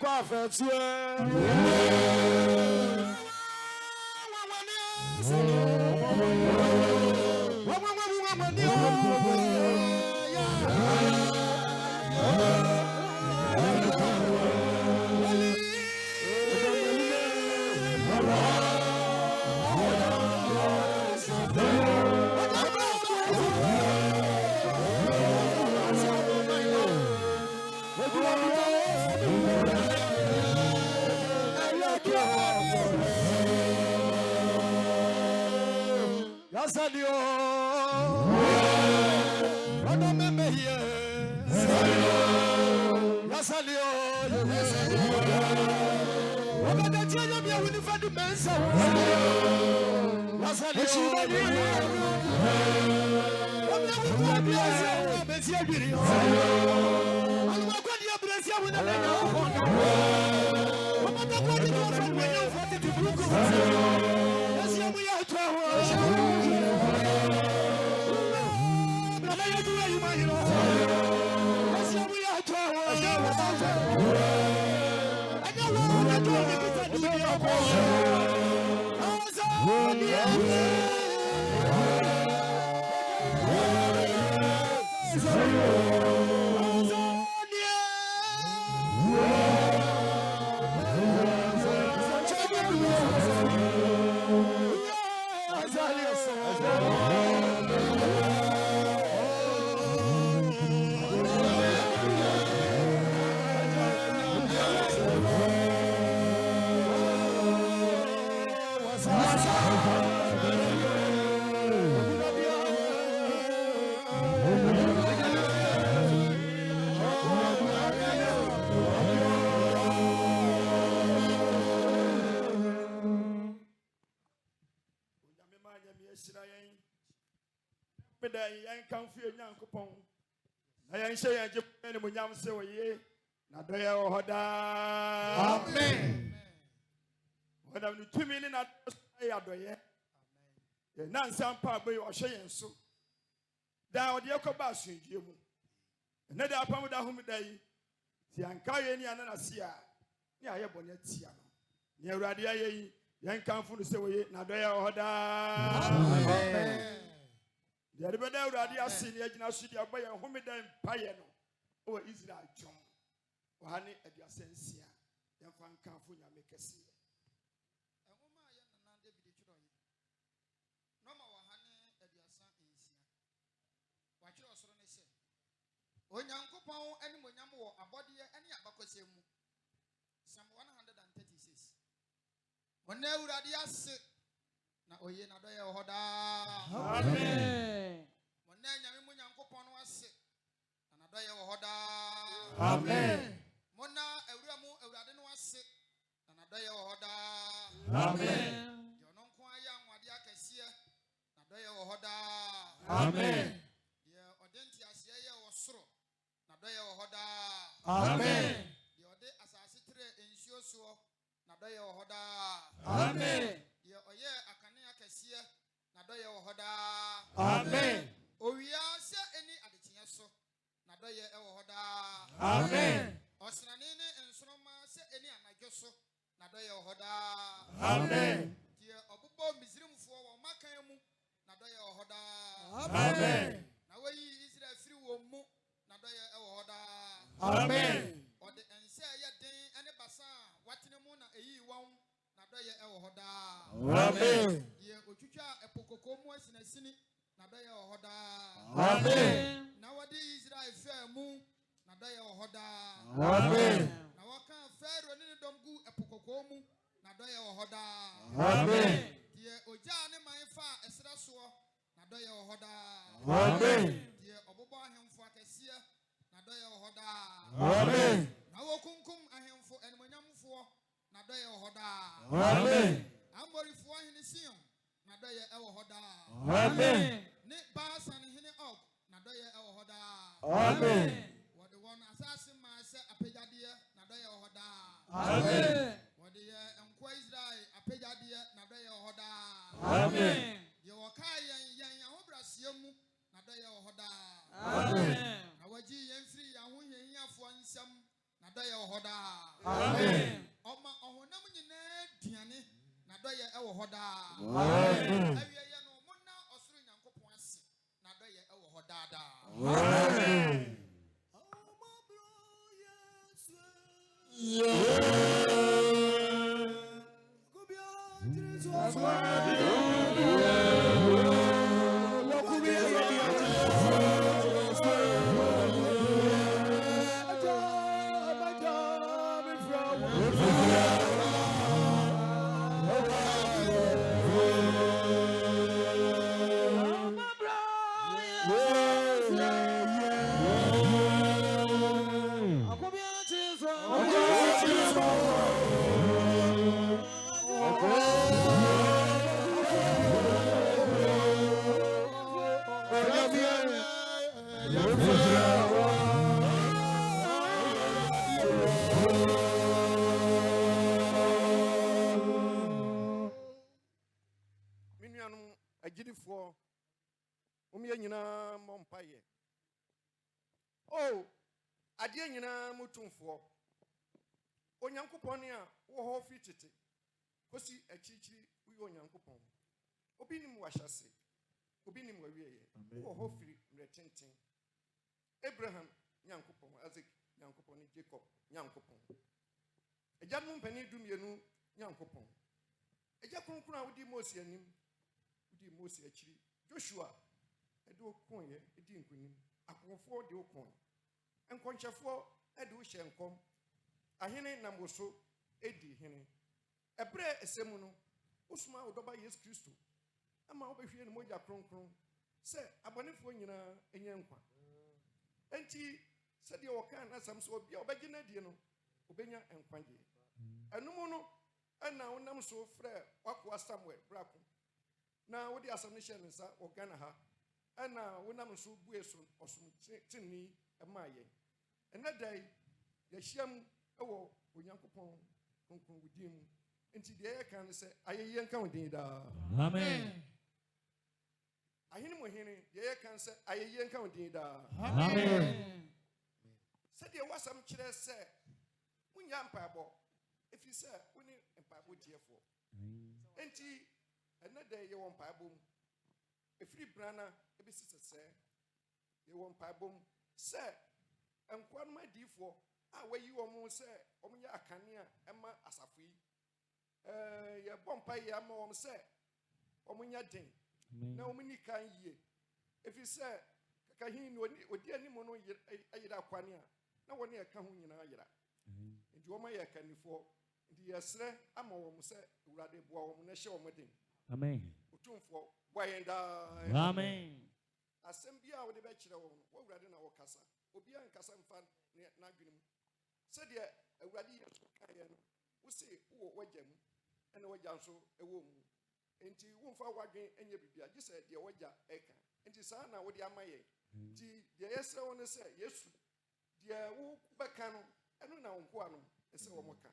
perfect. Yasalio, Rana meme here. Yasalio, Rana the children be with the father mensa. Yasalio, Rana with the Bessia video. I'm not going to Brescia with a name. I'm not going to go from when you're 42. Yes, we are 12. Amen. When I'm 2 minutes at the Nansan Pabby or Shayan so. Down the Okobas in Jimu. Another upon the home day. The Ankayani and Anasia. Near Bonetiano. Near Radia, young come the Saway, Nadea Hoda. Amen. The other Radia senior City of Bayer Homida and Payano. Or Israel John. Wahani at your sense. Young fan come for your make a see. Onyankopon eni monyam wo abode eni abakosemu Psalm 136 Wona awurade ase na oye na doye hoda amen Wona nyame monyankopon no ase na doye hoda amen Mona awuramu awurade no ase na doye hoda amen Yo no nko aya anwade akese na doye hoda amen Ye odenti ase ye wo soro Nadoye hoda amen Ye ode asase tre ensuo so nadoye hoda amen Ye oye akane akese nadoye hoda amen Owia se eni adetia so nadoye hoda amen Osnane ne ensonoma se eni anadwo so nadoye hoda amen Ye obobo misrimfo wo makan mu nadoye hoda amen Na wayi Israel free wo mu nadoye hoda amen Ode ense ya den ene basa watene mu na eyi won nadoye hoda amen Ye otwitwa epokoko mu asinasini nadoye hoda amen Na wadi Israel fe mu nadoye hoda amen Na waka fero ne domgu epokoko mu nadoye hoda amen Ye oja ne manfa esra so nadoye hoda amen Ye obobo ahemfo akese nadoye hoda amen Na wokunkum ahemfo enmonyamfo nadoye hoda amen Amorifo ahinision nadoye hoda amen Ne basan hene ok nadoye hoda amen Wode won asase ma se apejade nadoye hoda amen Wode enko Israel apejade nadoye hoda amen Ye wokai yan ahobrasiamu nadoye hoda amen Na waji yemfiri yaho yenyiafo nsam na dɔyɛ wɔ hɔ daa. Amen. Ɔma ɔhonam nyinaa duane na dɔyɛ wɔ hɔ daa. Amen. Awieyɛ no monna ɔsoro Nyankopɔn ase na dɔyɛ wɔ hɔ daa. Amen. Oh, adeɛ nyinaa mutumfoɔ. Onyankopɔn a wo ho fitete. Kosi akyirikyiri wo Onyankopɔn. Obi nim wahyase. Obi nim wawieye. Wo ho firi mretenten. Abraham Nyankopɔn, Isaac Nyankopɔn, Jacob Nyankopɔn. Agya mo mpani dumienu Nyankopɔn. Agya kronkron a wodi Mose anim. Wodi Mose akyiri. Joshua edo konye edi nkunim. Akofo de okon. Enkonchefo edo hye nkom. Ahene namoso edi hene. Ebre esemu no usuma odoba Yesu Kristo. Ama obehwie no moja kronkron se abonefo nyina enye nkwa. Enti se de wokan asam so obia obegina die no obenya enkwanje. Enum no na wonam so frɛ wakoa Samuel brako. Na wodi asam ne hye nsa ogana ha. Ana wonam so bue so osum tinni emaye. Ena dai ya hyiam ewo Onyankopɔn kronkron wudim. Enti de ye kan se ayeye nka wodin da. Amen. Ahini mo hini de ye kan se ayeye nka wodin da. Amen. Se de wasam kire se munya mpaebo efi se woni mpaebo diefo. Enti ena dai ye won mpaebo mu. Efiri brana ebisi sese ye won mpaebo mu se enkwa no madifo a wayi wo mu se omunya akane a ema asafo yi ye bompa ye ama wo se omunya den na omuni kan yie efi se kakahin no odi animo no ayira akwane a na woni e ka ho nyina ayira ndi wo ma ye kanifo ndi yesre ama wo se urade boa wo na hye wo den. Amen. Utumfo boyenda. Amen. Asem bia wo de be kire wo no wo urade na wo kasa obi an kasa mfa na adwenem se de urade yesu kan ye no wo se wo wagya mu ena wagya nso ewo mu enti wo mfa wadwen enye bibia gi se de wagya eka enti saa na wo de amaye ti de yesre wo ne se yesu de wo beka no eno na wonko ano ese wo moka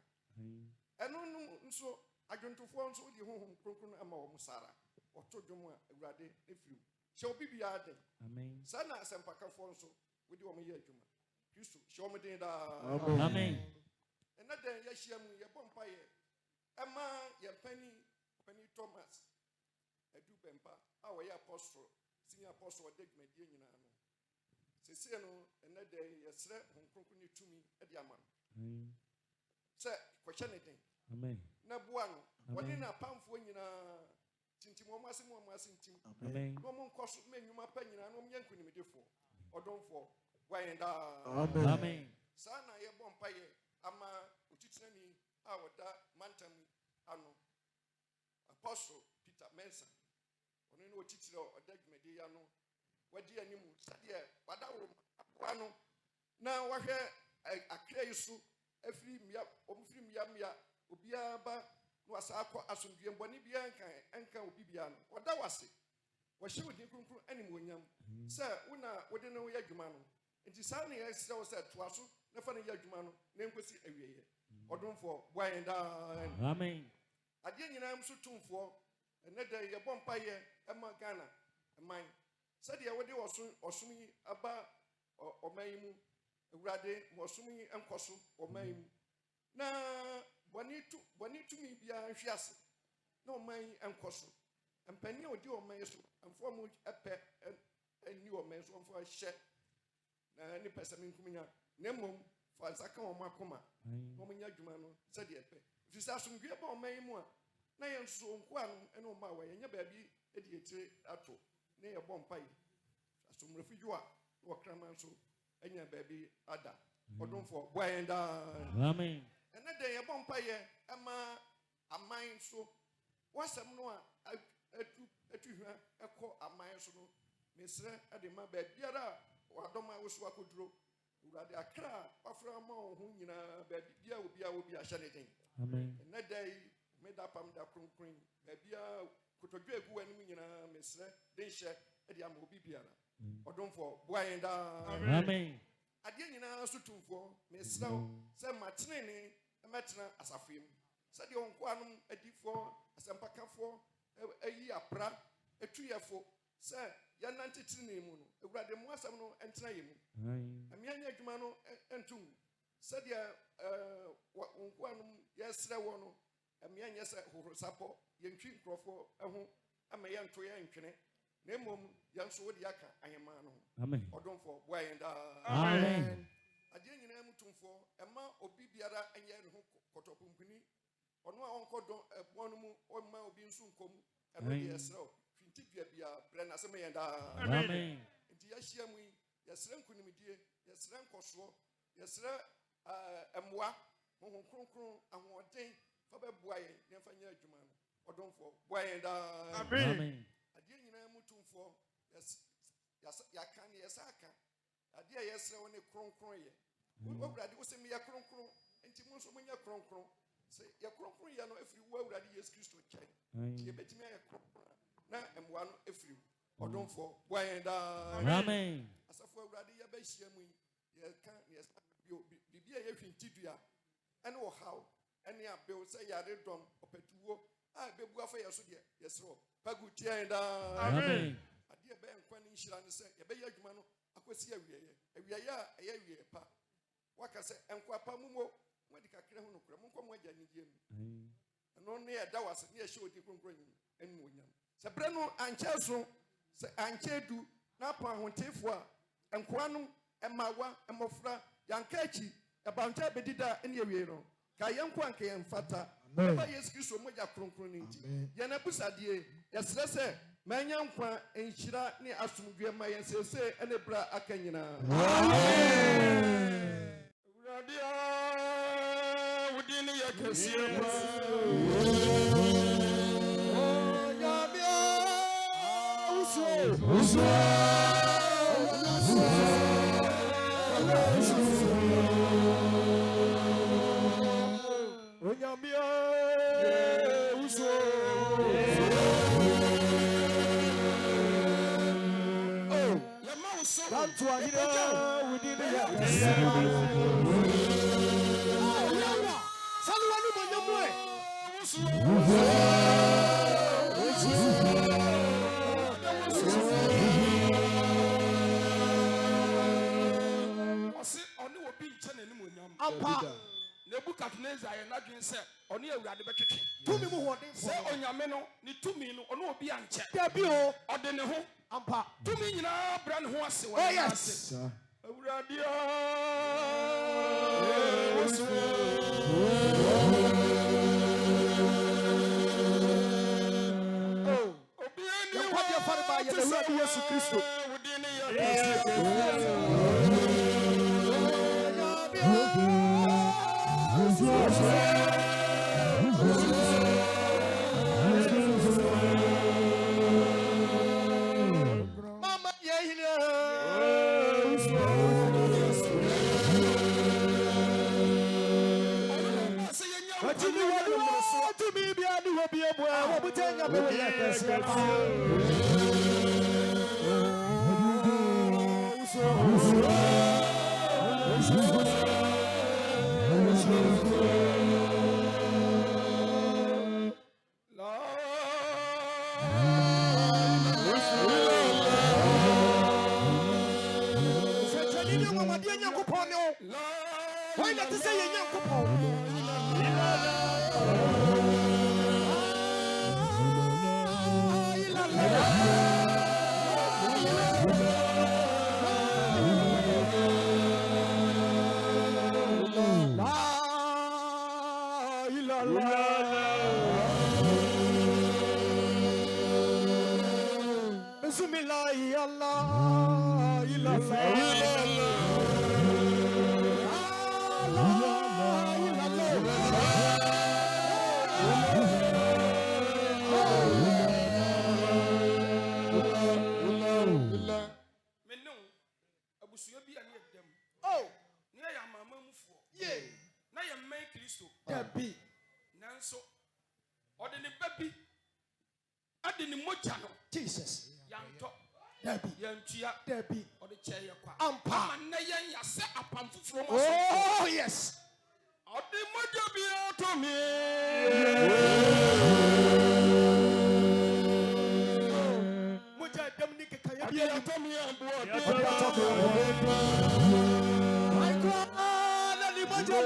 eno nso adwontofo nso di honhom kronkron ama wo musara oto dwom a urade efirim hye obi bia den. Amen. Sana sempakafo nso wodi wo ye adwuma Kristo hye wo den da. Amen. Ena den ya hia mu ye bompa ye ema ye pani Thomas edu bempa a wo ye apostle senior apostle odegmadie nyina no sese no ena den ye sre honkronkron ni tumi e di ama se kwehye ne den. Amen. Na bua no woni na pamfo nyina tintim mo ase ntim. Amen. No mo nkoso menwuma pa nyina no mye nkunimdefo odomfo wayenda. Amen. Sana ye bompa ye ama otitinani a woda mantam ano apostle Peter Mensa oni no otitire odagmedi ya no wadi animu sade wada wo ano na wahwe akra yisu afiri mia omfiri mia obia ba no asakọ asomdwe mboni bia enka obi bia no wada wase wahye wodi kronkron anim wonyam se wona wode no ya dwuma no enti saa ne yesre wo se toaso na fa ne ya dwuma no na enkosi awieye odomfo boyenda. Amen. Ade nyina mso tumfo ene da ye bompa ye ema Ghana eman se de wode osun yi aba oman mu Urade Mosumi and Kosu or Maim. Na Bonitu me be a shias. No May and Kosu. And Penny or Dio Mays and for much a pet and you or Mays one for a shed. Any person in Kumina. Nemo for a second or Makoma. Momia Jumano said the epe. If you start some grip or Maymua. Nay and so one and on my way, and your baby, idiot at all. Nay a bomb pie. Some refugee or Cramanso. And your baby Ada, or don't for why and Amen. and that day a bumpire, a mind so. What's some no, a call a mind so. Miss Adima bed, Yara, or Adoma was what could draw. Rather a cra, offer a more whom you know, baby, dear will be a shaniting. Amen. And that day made up the cream, baby, could a great when you know, Miss Desha, Ediam will be Piana. Or don't for why and Amen. I didn't know to for Miss Snow, Sam Martini, a matna as a film. Said your quantum a D4, a Sampaka for a year pra, a 2 year for, sir, Yananti Tinimuno, a Radamuasano and Traim. A Mianya Jumano and Tum. Said ya quantum, yes, Rawano, a Mianya Sapo, Yankin Crawford, a Mayan Toya and Kene. Nemum, young Sodiaka, I am man. Amen. Or don't for why and Amen. I didn't know for a man or Bibiara and Yan Cotopumpini, or no uncle don't one or my being soon come and yes, so Fintipia be a Brenasame and Amen. Diashiami, yes, Rankunimidi, yes, Rankoswo, yes, Moi, Monkron, and one thing for the boy, Nefania Juman, or don't for why and Amen. For yes, ya can, yes, I can. A dear, yes, when a cron. What would I do? Say me a cron, and Timos when you're cron. Say, your cron, you know, if you were ready, yes, Christo check. You bet me a cron. Now, and one if you or don't for why and Amen. as a for ready, your best year, you can't, yes, be a Tidia. And know how any bill say, I did drum or petuo. I be for your soldier, yes, so. Pagutia and Amen. a dear Ben Quanin Shiran said, a bayer Jumano, I could see a year, pa. What I say, and Quapamumo, when the Cacrano, Cramunco, and only a dawas near show different and William. Sabrano and Chelsea, and Chedu, Napa, Hontifua, and Quanum, and Mawa, and Mofra, Yankachi, a Banta Bedida, and Yero, Kayan Quanke and Fata. Never yes, Christo Moja Cronconity. Yanabusadie, yes, let's say, Manyan Qua and Shira near Asum Grandma and say, and a bra Akanyana. Radia within the Akasia. Nebuchadnezzar and Nadine said, on your radicate. 2 minutes, say on your meno, need 2 minutes, or no be unchecked. Or the no, Ampa, 2 minutes, brand horse. Oh, yes, Radio. Yankopon no. Why not to say Yankopon? Oh, near your mamma for yea, now you make Christo, Debbie, Nanso, or the baby, I didn't mochano, Jesus, young top, Debbie, young chia, Debbie, or the chair, Ampa, and Nayan, ya set a pump from. Oh, yes, or the mojo be out to me. Moja Dominic, can you be out to me on board? My God, and the mojo.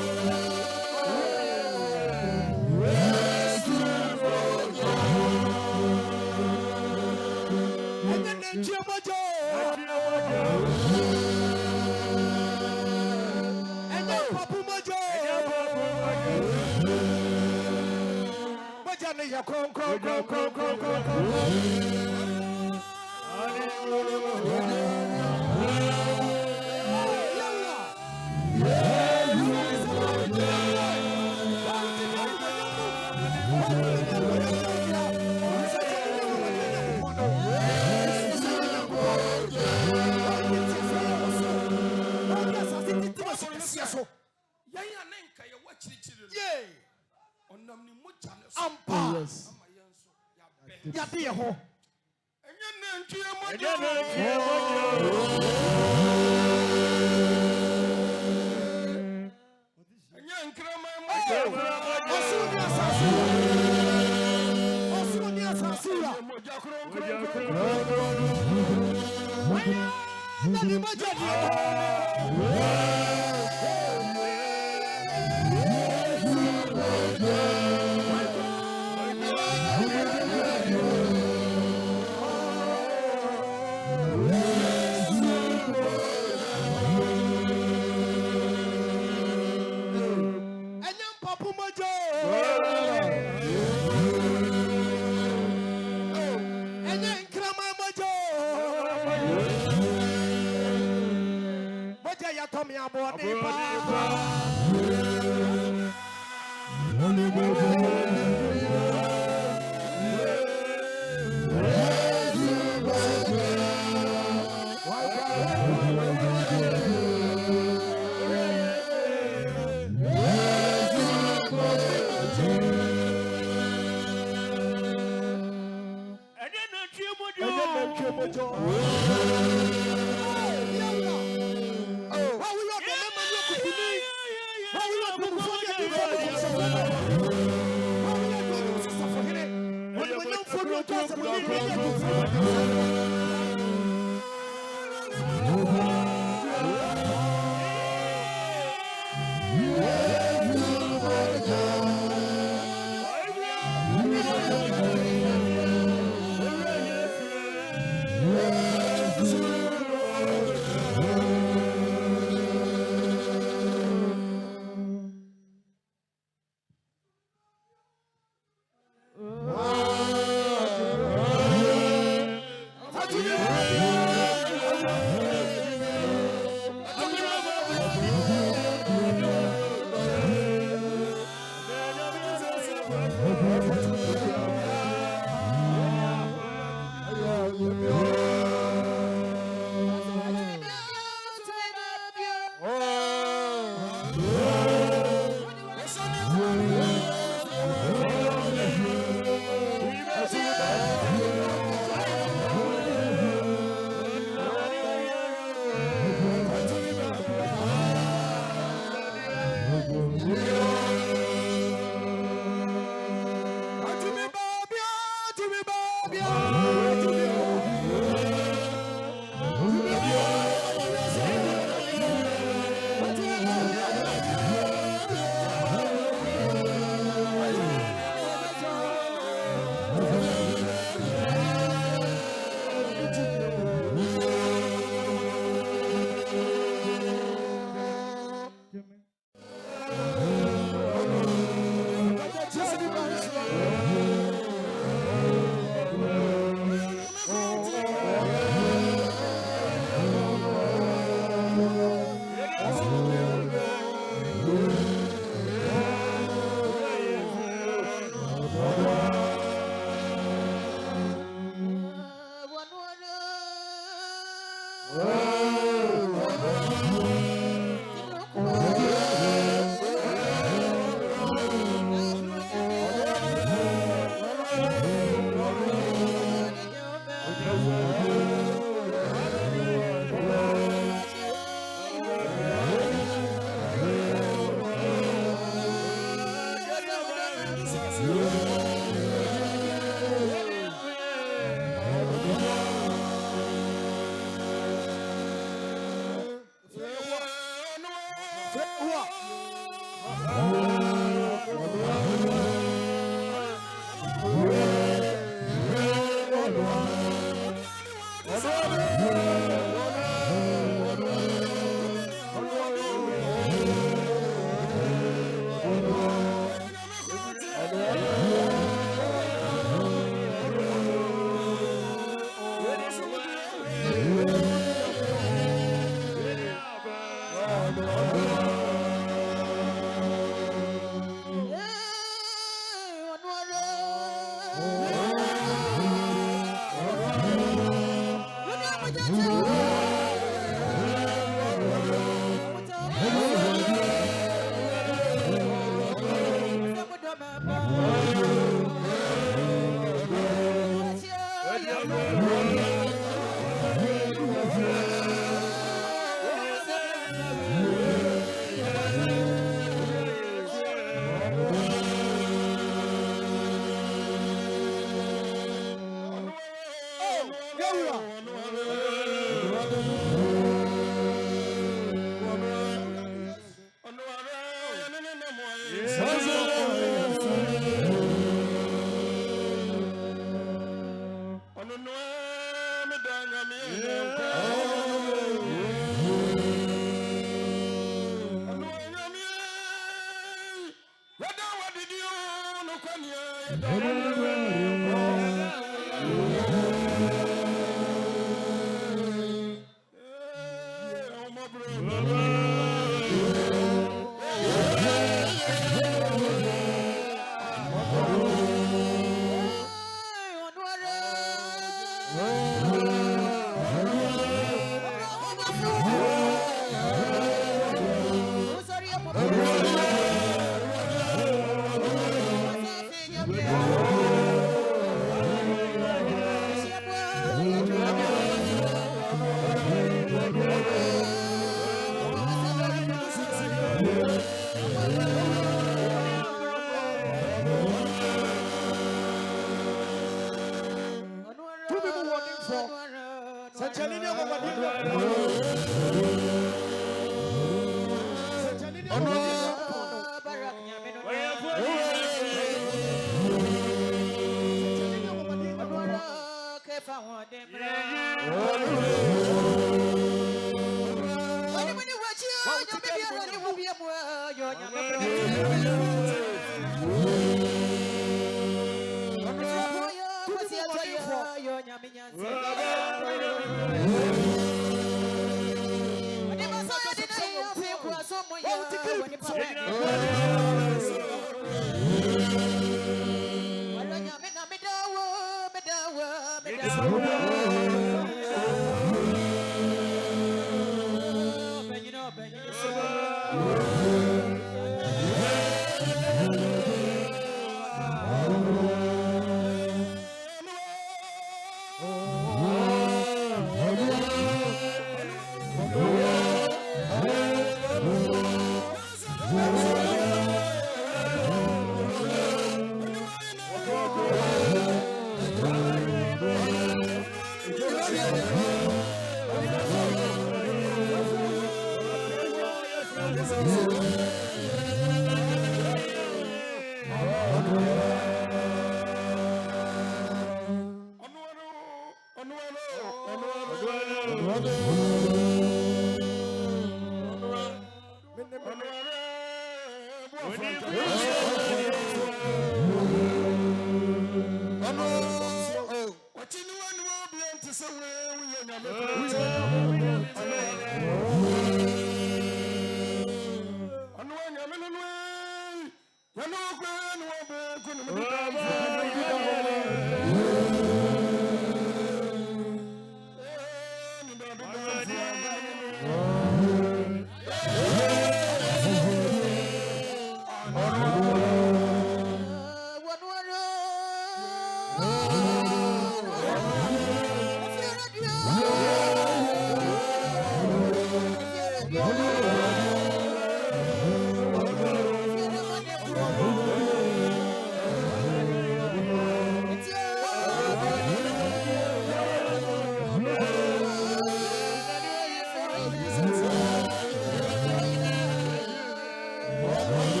Oh,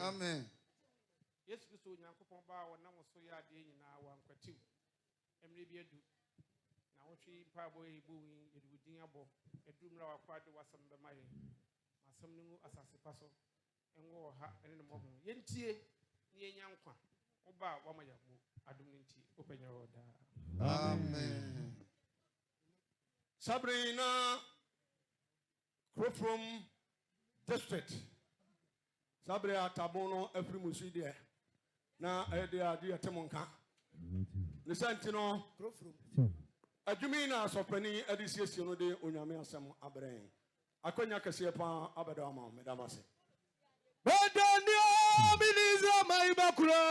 Amen. Yes, Christo Yankopon ba wona wo so ya de nyina wa nkwatiw. Emre bi edu. Na wo twi pa boy buwin edudin abo. Edumra wa kwade wasam be maye. Masam nu asase paso. Enwo ha ene no mo. Yentie ni enyankwa. Wo ba wa mayamu adum nti openya roda. Amen. Sabrina Crofrom District. Sabrina Tabono every musidi na ede ade atemonka. Ne santino Crofrom. Adwumina sopani adisiesie no de onyame asem abren. Akonya kese pa abeda ma medamase. Bedanio biliza maibakura.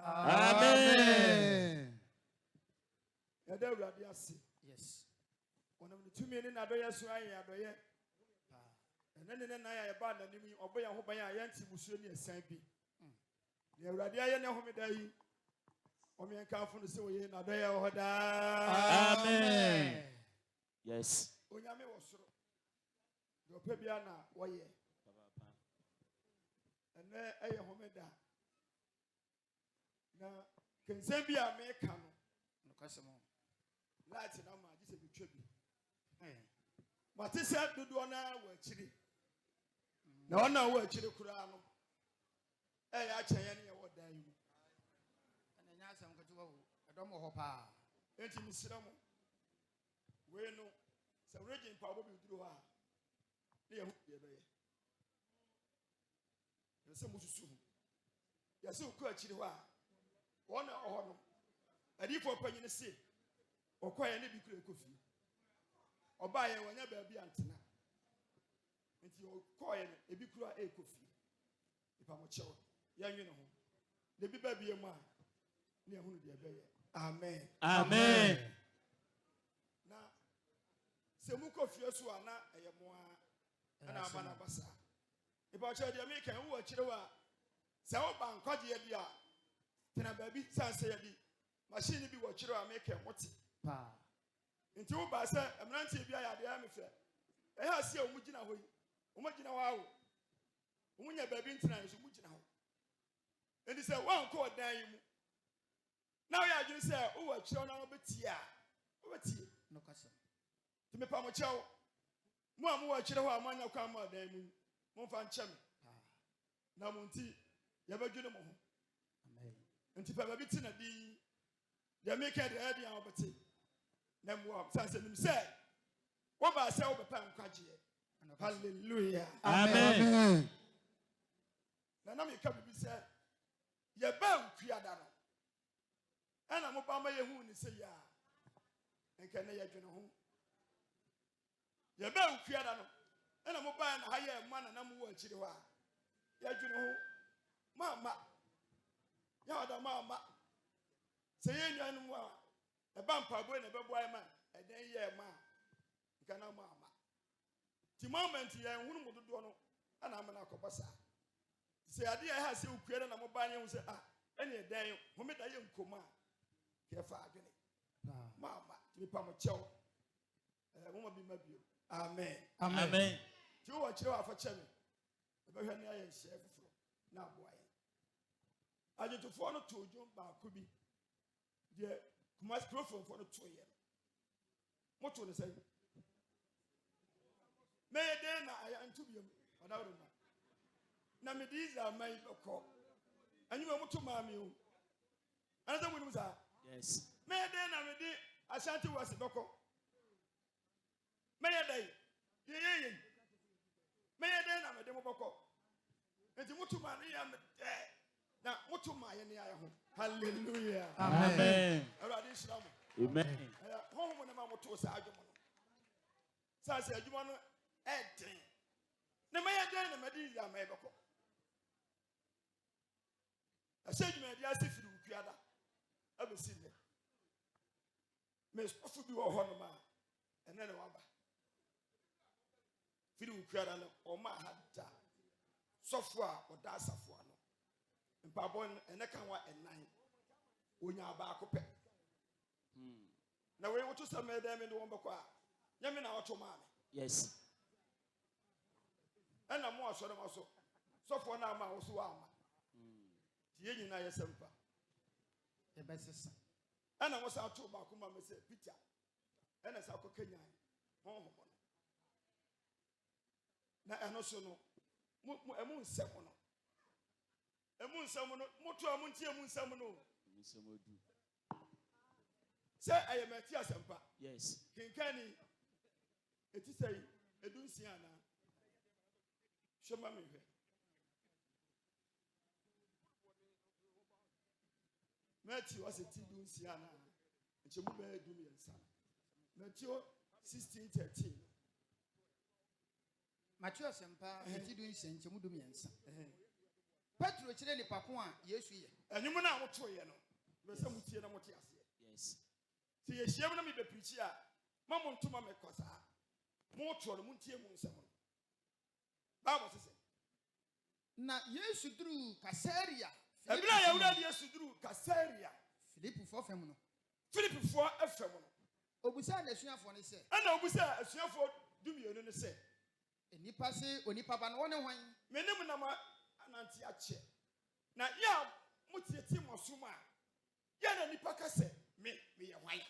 Amen. Yes. One of the 2 million Adoya Sway Adoya. And then I abandoned me, obey a Hobaya Yanti Musuni and Sampi. The Radia Homidai. Omi and Calfon the Soy and Adoya Hoda. Amen. Yes. Onyame was so. Your Pebiana, why? And there I homeda. Now, can Zambia make cano? No customer. Lights in Amma, this is a tribute. But this had to do on our work, chili. No, no, work, chili Kurano. Hey, I tell you what, damn. And then I go to a domo hopa. Ain't you, Miss Ramo? We know. So, Regin probably do her. Dear, there's so much soon. Yes, so good, chili. One or no. And if you're paying a seat, or quite any big coffee, or buy a whenever be antenna. And you're quiet a big coffee. If I'm a child, young, you know, the baby a man near whom they are. Amen. Amen. Now, Semuko Fioswana, a yamoa, and I'm an abassa. If I tell the American who are Chiroa, Saoban Kodia. Can I be Sansa? Machine be what you are making. What's it? Into Bassa, I'm not saying I had the army fair. I have seen Mujina. Umajina wow. Umunya baby tonight is Mujina. And he said, one call dime. Now you say, oh, a child now, but yeah. What's it? No custom. To me, Pamocho. Mamma, what you know, I'm on your camera, damn. Monfan Cham. Now, Monty, you ever do them. And if I have been a The maker the idea of it. Nemo, Sansa said, what about self a pan quaji? Hallelujah. Amen. Nanami come be said, Ye bound Kriadano. And I'm Obama Yahoo say ya. And can I get home? Ye bound Kriadano. And I'm Obama higher man and I'm watching the war. Yajun Mama. Yada Mama. Say, a bumper boy and a boy man, and then yeah, ma. You can mama. The moment you are one would do, and I'm an acopasa. Say, I did have you create a mobile and say, any day, whom it I am coma. Careful, Mama, to be Pamacho. I won't be maybe. Amen. Amen. You watch your for cherry. About her near and share now, boy. I get to follow to John Bar could be the microphone for the 2 years. What will I say? May then I am to be without a man. Now, these are my call. And you want to mammy. Another one was that. Yes. May then I shan't was a boko. May I day? Yea. May I then I'm a demo boko. And the Mutu man, I am dead. Now, Mutu my any home. Hallelujah. Amen. Amen. Home when I'm out to say, so I said, you want to add 10. The mayor then a Medina may go. I said, you may ask if you Piada. I will see there. May supposed to do a honor and then a wamba. Fidu Piada or my had software or das of one. And Babon and I can't want a 9. When you are back up. Now we want to submit them in the one bakwa. Yamina auto mammy. Yes. And I'm more sort of also. So for now, I was warm. Yen I semper. The best is. And I was out to Bakuma, Mr. Peter. And as I could Kenya. Home. Now I also know. A moon semono. A moon semono. Moto a muntia moon semono. Say I am a tia semper. Yes. Kinkani. It is a Dunciana. Show me. Matthew was a Dunciana. And she moved a Dumian son. Matthew 16:13. Matthew Sempa, and you doing Saint Mudumians. Petro Chile Papua, yes, we. And you know what you know. There's some Tiana Motias. Yes. See, a shaman of the preacher. Mamma to Mamma Cosa. More to the Muntia Munsamon. Bible says. Now, yes, you drew Casaria. I already yes to do Casaria. Philip for Femono. Philip for a femono. Obusa, the Shia for say. And Obusa, a Shia for Dumian and say. And Nipase, or Nipaban, one wine. Menemunama and Antiache. Now, yeah, Mutia Timo Suma. Yana Nipaka say, me a wine.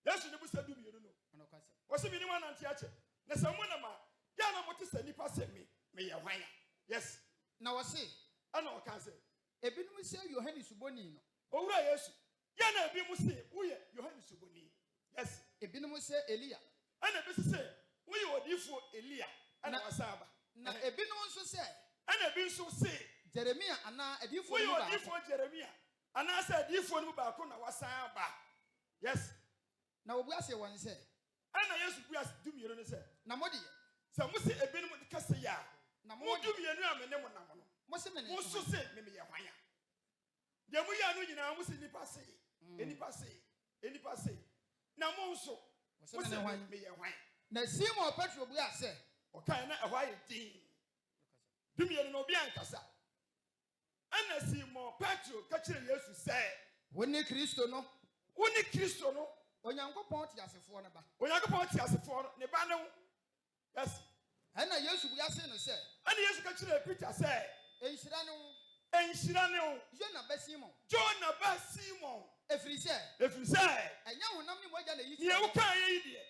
Yes, you never do me, you know. What's the minimum Antiache? Nasamunama, Yana Motisa Nipa say me a wine. Yes. Now I say, I know I can say. Ebinu say Yohani Subonino. Oh, yes. Yana be Musi, we Yohani Suboni. Yes. Ebinu say Elia. And a business say, we were for Elia and Asaba. Now Ebinu also say, and a business say, Jeremiah and a deal for you for Jeremiah. And I said, you for Nubakuna Wasaba. Yes. Now we say one say, and I used to do me on the say. Namodi. So Musi a bin with the Cassia. Namodu be a name and never know. Muslim also said, maybe a wire. The way I know you now was any passe, any passe, any passe. Now, Monso was a wine, me a wine. Now, see more petrol, we are say, or kind of a white thing. Do me no biancasa. And I see more petrol catching you to say, when you Christo no, when you Christo no, when you go party as a phone, when you go party as a phone, Nebano. Yes. And I used to be a sinner, say, and yes, catching a picture say. And Shirano, John Abessimo, John Abessimo. If you say, and you will not be more than a year, idiot.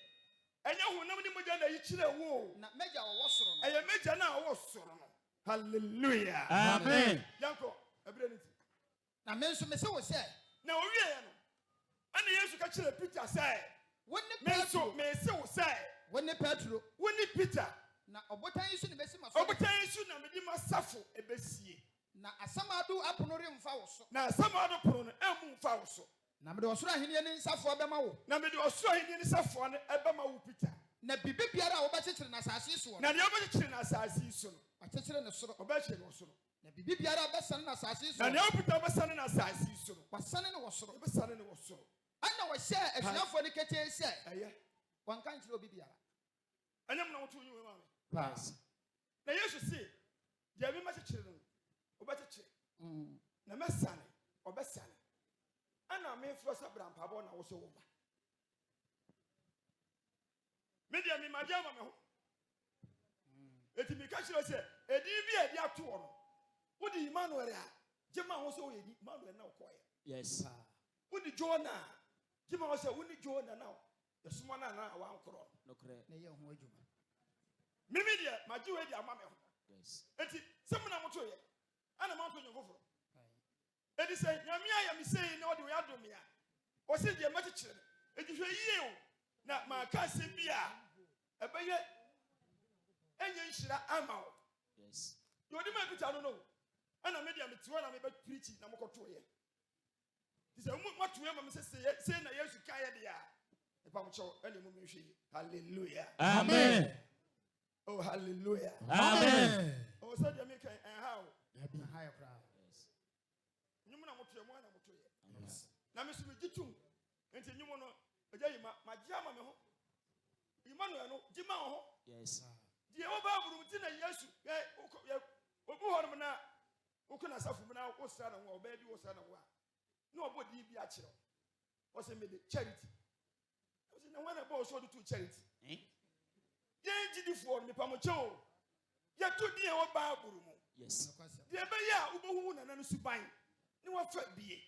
And you will not be more than a year, not major was I am major now was hallelujah. Amen. Yanko, ability. Now, Mensa Messa was said, now, kyerɛ Peter sɛ When me the so me se wo sɛ when the Petro, wo ni Peter na obotan yi so ne besi ma so. obotan so na mede masafo ebesie Na asamadu apono remfa wo so. na samado pono no emu mfa wo so Na me de osoro ahene ne nsafo bema wo. na mede ɔsoro ahenni ne safo no ɛbɛma wo Peter Na bibi biara wo bɛkyekyere na asase so. na deɛ wobɛkyekyere no asase yi so no Akyekyere ne soro. ɔbɛkyerɛ no soro Na bibi biara bɛsane na asase so. na deɛ Peter bɛsane no asase yi so no Wasane ne wo soro. ɛbɛsane no wɔ soro Ana wo hyɛ asuafo ne kete sɛ ɛyɛ wanka nkyerɛ obi biara. ɛnyɛ mu na woto yi wɔ ma me Pass. na Yesu se deɛ bi mɛkyekyere no wobɛkyekyere na mɛsane ɔbɛsane ana memfrɛ sɛ brampabɔ na wo so wo ba medeɛ memagye ama me ho ɛti meka kyerɛ sɛ ɛdin bi a ɛde ato wɔ no wode Emmanuel a gye ma ho sɛ woyɛ Emmanuel na wokɔɛ Yes. wode Jona a gye ma ho sɛ wone Jona na yɛsoma no ana a wankorɔ No correct. Na yɛ ho adwuma. meme deɛ magye wo adi ama me ho Yes. enti sɛ mo na motoyɛ ana manto nyɛ foforɔ ɛdi sɛ nyame ayɛ me sei na ɔde wo yɛadom me a ɔsɛ deɛ mɛkyekyere no ɛti hwɛ yie o na maka asɛm bi a ɛbɛyɛ ɛnyɛ nhyira ama wo Yes. deɛ ɔde ma Peter no no ɛna me deɛ mete hɔ na mebɛpirikyi na mokɔtoyɛ nti sɛ moatoyɛ ma me sɛ sei na Yesu kaeɛ deɛ a ɛpamkyɛw ɛne mu mehwɛ yi hallelujah Amen. oh hallelujah Amen. ɔwɔ sɛ deɛ meka ɛha o Ha yɛ kra. Yes. nnwom na motoyɛ mo ana motoyɛ Yes. na me so megye tom nti nnwom no agya yi magye ama me ho Emmanuel no gye ma wo ho Yes. deɛ wɔba aboro mu ti na Yesu obi hɔ nom na wokɔ na asafo mu na wosra ne ho a ɔbaa bi wosra ne ho a na ɔbɔ din bi akyerɛ wo ɔsɛ mede charity ɔsɛ na wɔn na ɛbɔ ɔsɔ de to charity yɛn gyidifoɔ no mepamokyɛ o yɛto din a wɔba aboro mu Yes. deɛ ɛbɛyɛ a wobɛhuhu nana no suban ne wɔafa bie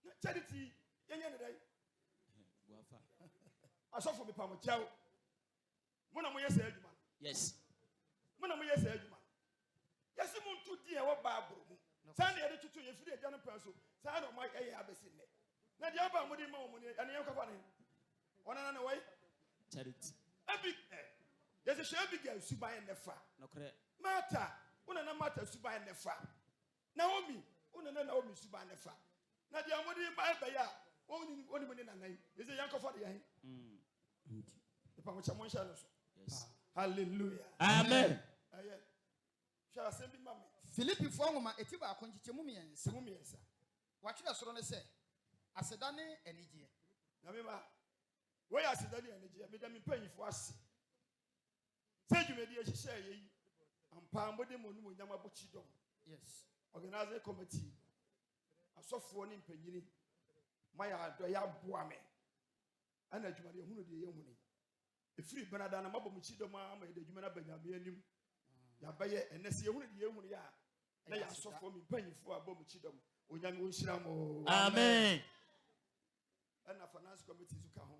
na charity yɛnyɛ ne dɛn Guafa. asɔfo mepamokyɛ o mo na moyɛ saa adwuma no Yes. mo na moyɛ saa adwuma no yɛsɛ mo nto din a wɔba aboro mu saa na yɛde toto yɛfiri agya no pɛn so saa na ɔma ɛyɛ abɛsi nnɛ na deɛ ɔba a mode ma wɔ mu no ɛne yɛnkɔfa ne ɔnana ne wɔyɛ Charity. yɛsɛ hwɛ Abigail suban nnɛ fa No correct. Martha wonana Martha suban nnɛ fa Naomi wonana Naomi suban nnɛ fa na deɛ mode ba ɛbɛyɛ a wɔnim ne nanan yɛsɛ yɛnkɔfa de yɛn nipamokyɛ mo nhyɛ no so Yes. hallelujah Amen. ɛyɛ hwɛ asɛm bi ma me Filipifoɔ nwoma eti baako nkyekyɛmu mmiɛnsa. sɛ mu mmiɛnsa Wɔatwerɛ soro no sɛ aseda ne anigyeɛ. na mema wɔyɛ aseda ne anigyeɛ meda me mpanyimfoɔ ase sɛ dwumadi ahyehyɛ yɛ yi ampa mode mo nom onyam abɔkyi dɔm Yes. organizing committee asɔfoɔ ne mpanyini mayɛ adɔyɛ aboa me ana adwumade ɛhunu deɛ yɛhunu ɛfiri benada na mabɔ mo kyi dɔm a ma yɛde adwuma no aba Nyame anim yɛabɛyɛ ɛnɛ sɛ yɛhunu deɛ yɛhunu yɛ a na yɛ asɔfoɔ me mpanyimfoɔ a bɔ mo kyi dɔm onyame wɔnhyira mo Amen. ɛna finance committee so ka ho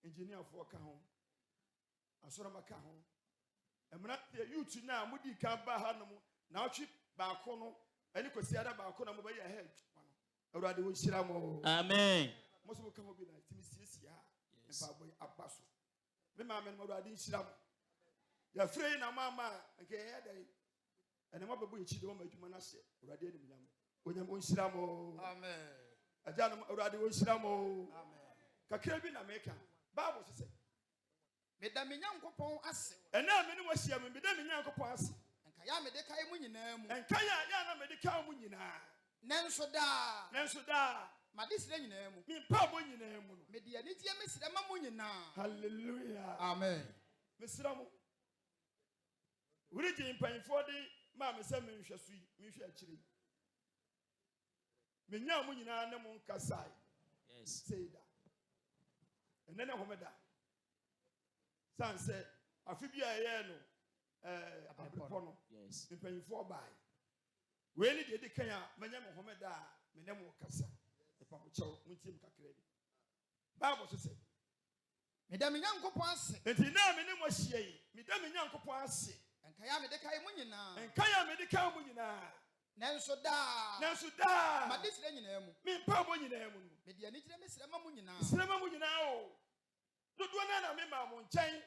engineerfoɔ ka ho asɔrɔma ka ho ɛmena youth no a modi ka ba ha nom na ɔtwe baako no ɛne kwasiada baako na mobɛyɛ head no awurade wɔnhyira mo Amen. mo so woka ho bi na timi siesie a mpaabɔ aba so me maame no awurade nhyira mo yɛfrɛ yi na maama a nkɛ yɛyɛ dɛn ɛne mabɛbɔ yɛkyi de wɔma adwuma no ahyɛ awurade animuonyam onyam wɔnhyira mo Amen. agya no awurade wɔnhyira mo Amen. kakra bi na meka bible sɛ sɛ Meda me Nyankopɔn ase. ɛnɛ a me ne wɔahyia me meda me Nyankopɔn ase Nka ya mede kae mu nyinaa mu. ɛnka yɛ a yɛ a na mede ka mu nyinaa Nanso daa nanso daa made srɛ nyinaa mu. mempaabɔ nyinaa mu no Mede anigyeɛ mesrɛ ma mo nyinaa. halleluya Amen. mesrɛ mo woregye mpanyimfoɔ de maa me sɛ menhwɛ so yi menhwɛ akyire yi menyaa mo nyinaa ne mo nkasae Yes. sei da ɛnɛ ne homeda sane sɛ afe bi a ɛyɛɛ no abrepɔ no Yes. mpanyimfoɔ bae wei ne deɛ di kan a manyɛ me homeda a me ne mo kasa ɛpamokyɛw montie m kakra bi bible so sɛ Meda me Nyankopɔn ase. enti na me ne mo ahyia yi meda me Nyankopɔn ase Nka ya mede kae mu nyinaa. nka yɛ a mede ka mo nyinaa Nanso da. Ma this le nyina mu. Me mpabo nyina mu. Me de ani gire me srema mu nyina. Srema mu nyina o. Dodo na me ma mo nkyɛn.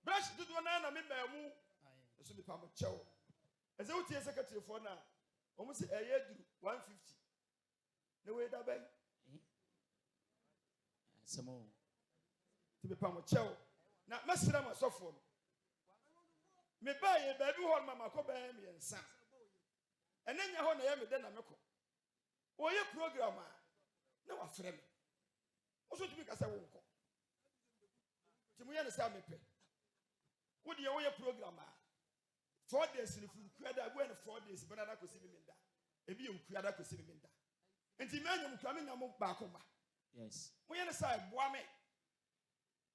Brush dodo na me ma mu. Eso me pa mo kyɛw. Eze wotie secretary for na. Omo se eye duru 150. Na we da bɛn. Samo. Ti me pa mo kyɛw. Na mesrɛ ma sɔfo no. Me ba ye ba bi hɔ ma makɔ ba mi ensa. Ene nya hɔ na ye me de na mekɔ. Oye program a na wa frɛ me. Oso tumi ka sɛ wo nkɔ. Ti mu ye ne sa me pɛ. Wo de ye program a 4 days ni fu kuada go na 4 days bana na kosi mi nda. Ebi ye kuada kosi mi nda. Enti me anya mu kwa me nya mo ba ko ba. Yes. Mo ye ne sa boa me.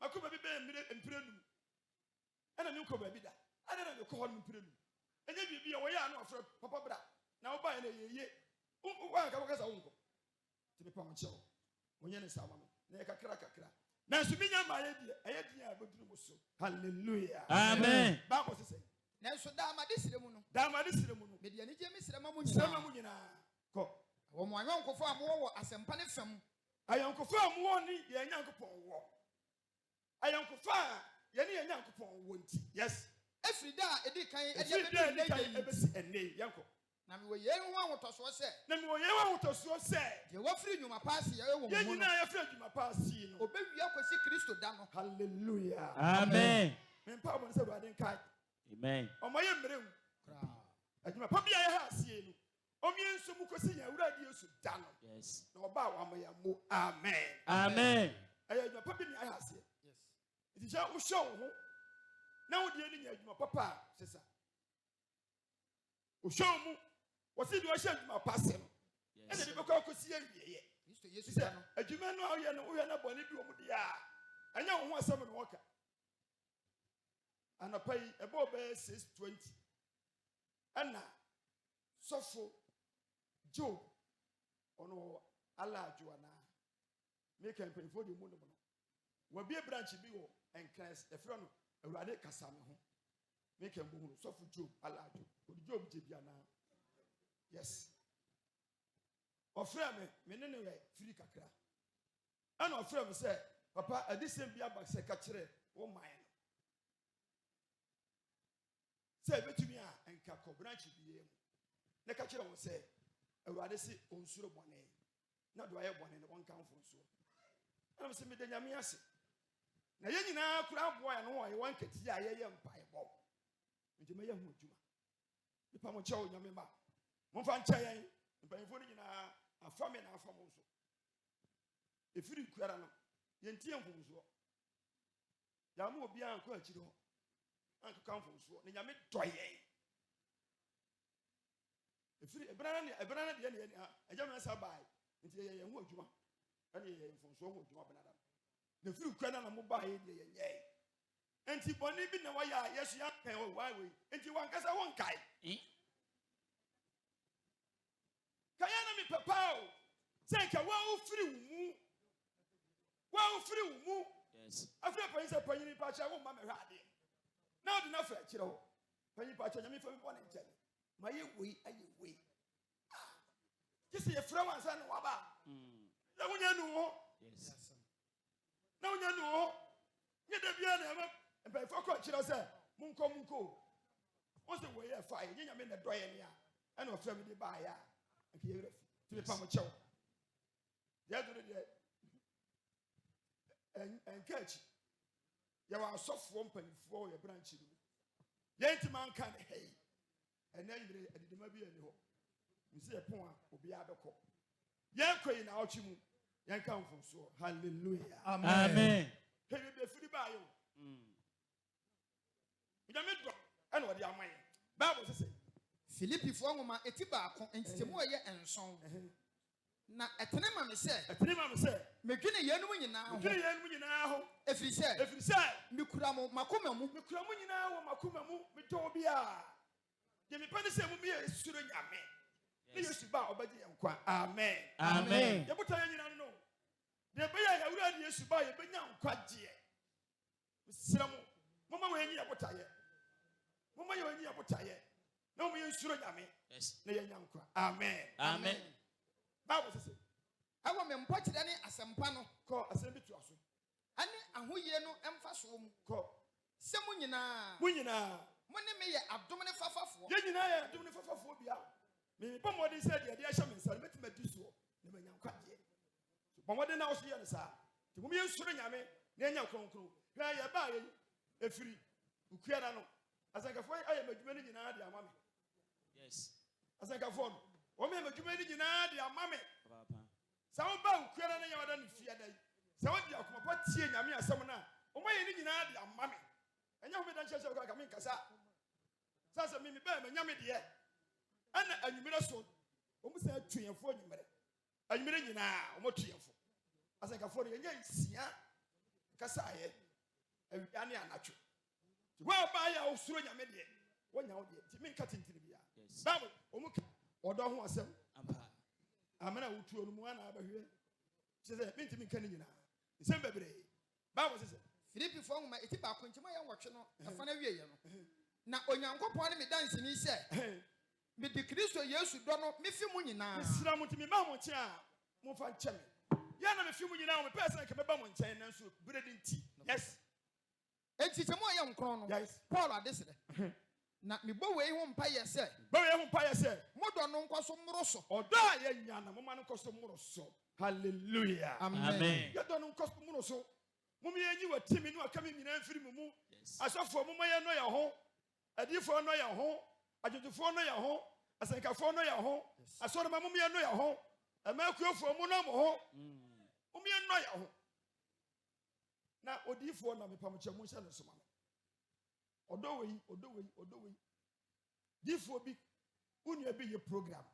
Akoma bi be mpire num. Ana mi nkɔ ba bi da. Ana na me kɔ hɔ mpire num. Enye bibi ye wo ya na ofrɛ papa bra. Na wo ba ye na ye. Wa ka sa wo nkɔ. Ti me pa mo kyɛw. Mo ye ne sa ma me. Na ye kakra. Na so mi nya ma ye die. Eye die a boduru mo so. Hallelujah. Amen. Ba ko se. Nanso da ma de sire mu no. Me de ani gye me srema mu srema mu nyina. Kɔ. Wo mo anyonkofo a mo wo asempa ne fam. Ayonkofo a mo wo ni ye nyankopɔn wo. Ayonkofo a ye ni ye nyankopɔn wo nti. Yes. Efri da edi kan edi ebesi enne yanko. Na me wo ye ho ahotoso se. Ye wo firi nnwuma paase ye wo mo. Ye nyina ye firi nnwuma paase no. Obewi akosi Kristo da no. Hallelujah. Amen. Me pa mo se do ade nkai. Amen. Omo ye mmerem. Adwuma pa bia ye ha asie no. Omie nso mu kosi ya Awurade Yesu da no. Yes. Na oba wa ya mo. Amen. Amen. Aye adwuma pa bi ni ya asie. Yes. It ja wo show ho. Na wo de ni nya adwuma papa sesa. O show mu. Wo se do hye adwuma pa se no. Yes. Ene de beko akosi ya wieye. Kristo Yesu da no. Adwuma no aye no wo ye na bone bi wo mu de a. Anya wo ho asem no woka. Anapai ebo be 6:20. Ana sofo Job ono ala juana. Make an pay for the moon. Wa be branch bi wo enkras e fro no Awurade kasa me ho. Make an bo sofo Job ala ju. Job je bia na. Yes. Ofra me ne ne free kakra. Ana ofra me say papa adisem bia ba se ka kire wo man. Say betumi a enka ko branch biye mu. Na ka kire wo say Awurade si onsuro bone. Na do aye bone ne won kan fonso. Ana se me de nyame ase. Na ye nyina kura boa ya no wo ye wan kati a ye mpae bo. Nti me ye hu adwuma. Nipa mo chewo nyame ma. Mo fa nche yen. Mpanifo ni nyina afa me na afa mo so. Efiri kuara no ye ntie mfomso. Ya mo obi an ko akiri ho. Anka kan mfomso. Ne nyame doye. Efiri ebrana de ne agya me sa bai. Nti ye hu adwuma. Ane ye mfomso hu adwuma benada. Na firi kuara na mo ba ye de ye nye. Enti boni bi na wa ya Yesu ya kan o wai we. Enti wan kasa won kai. Kayana mi papa o. Say ka wa ufiri mu. Wa ufiri mu. Yes. Afre pa yisa panyini pa cha wo ma me hwade. Na odi na fra kire ho. Panyi pa cha nyame fa mi bone nkyele. Ma ye wei aye wei. Kisi ye fra wan sa no wa ba. Na wonya nu ho. Yes. Na wonya nu ho. Nye da bia na ma mpa fa ko kire say munko. O se we ye fa ye nyame na doye ne a. Ana ofra mi de ba ya. Nke ye refi. Ti me pa mo chewo. Ya do de enkachi ya wa asofo mpanifo ya branch ni ya ntima nka ne hey ena yire adidima bi ani ho nsi e pon a obi abekọ ya koyi na ochi mu ya nka mfonso hallelujah Amen. Hebe be firi ba yo nyame do ena wode aman Bible say Filipi fo nwoma eti baako entitemu ye enson na etene ma me se medwene yenum nyina ho efiri se mikura mo makoma mu nyina wo makoma mu meto bia de me pade se mu me esuro nyame ne Yesu ba obaje yankwa amen ye buta nyina no de be ya Awurade Yesu ba ye benya nkwa je sira mo mama we nyi ya buta ye mama ye onyi ya buta ye No me nsuro nyame. Yes. Na yenya nkwa. Amen. Amen. Bible says. I want me mpɔkyerɛ ne asɛmpa no. Ko asɛm bi to aso. Ane ahoyie no ɛmfa so mu. Ko. Sɛ mo nyinaa. Mo nyinaa. Mo ne me yɛ adom ne fafafoɔ. Ye nyinaa yɛ adom ne fafafoɔ bia. Me bɔ mmɔden sɛ deɛ ahyɛ me nsa no mɛtumi adi soɔ na manya nkwagye. Bɔ mmɔden na wo so yɛ no saa. Nti mo yɛnsuro nyame na yɛnya kronkron. Hwɛ yɛ baa yɛ efiri ukuara no. Asankafoɔ ayɛ madwuma no nyinaa de ama me. Yes. Asankafoɔ no. Wɔn yɛ madwuma no nyinaa de ama me. Sɛ woba ukuara no yɛ wɔda no fiada yi. Sɛ wodi akoma pa tie nyame asɛm no a, wɔn yɛ no nyinaa de ama me. Ɛnyɛ ho medan hyɛ sɛ ka me nkasa. Sasa me ba ma nyame deɛ. Ana anwumere so. Wɔn sɛ atuyɛfoɔ anwumere. Anwumere nyinaa wɔn atuyɛfo. Asankafoɔ no yɛnyɛ nsia. Kasa ayɛ. Awia ne anatwo. Wa ba ya osuro nyame deɛ. Wɔnya wo deɛ. Ti me nka tintiri bia. Bible wɔn ka ɔdɔ ho asɛm. Ampa. Amena wotuo no mu ana abahwe. Sɛ me ntimi nka ne nyinaa. Nsɛm bebree. Bible sɛ Filipifoɔ nwoma eti baako nkyɛn yɛ nwɔtwe no ɛfa na wie yɛ no. Na onyankopɔn ne me dansini sɛ me di Kristo Yesu dɔ no me fi mu nyinaa. Mesra mo ntimi ma mo nkyɛn a mo fa nkyɛn me. Ya na me fi mu nyinaa mo pɛ sɛ nka meba mo nkyɛn nanso bredi nti. Yes. Enti kyɛm yɛ nkron no. Yes. Paul adesere. Na me bɔ wei ho mpa yɛ sɛ. Ba we ho pa yɛ sɛ. Mo dɔ no nkɔ so mmoro so. Ɔdɔ a yɛ nya na mo ma no kɔ so mmoro so. Hallelujah. Amen. Yɛ dɔ no nkɔ so mmoro so. Mo me yanyi wa timi no aka me nyinaa mfiri mu. Asɔfo mo yɛ no yɛ ho. Adifoɔ no yɛ ho. Adwodwofoɔ no yɛ ho. Asankafoɔ no yɛ ho. Asɔroma mo yɛ no yɛ ho. Amakuofoɔ mo no mo ho. Mo yɛ no yɛ ho. Na odifoɔ na me pamokyɛ mo hyɛ no soma no. Ɔdɔ wei. Difoɔ bi unua bi yɛ program.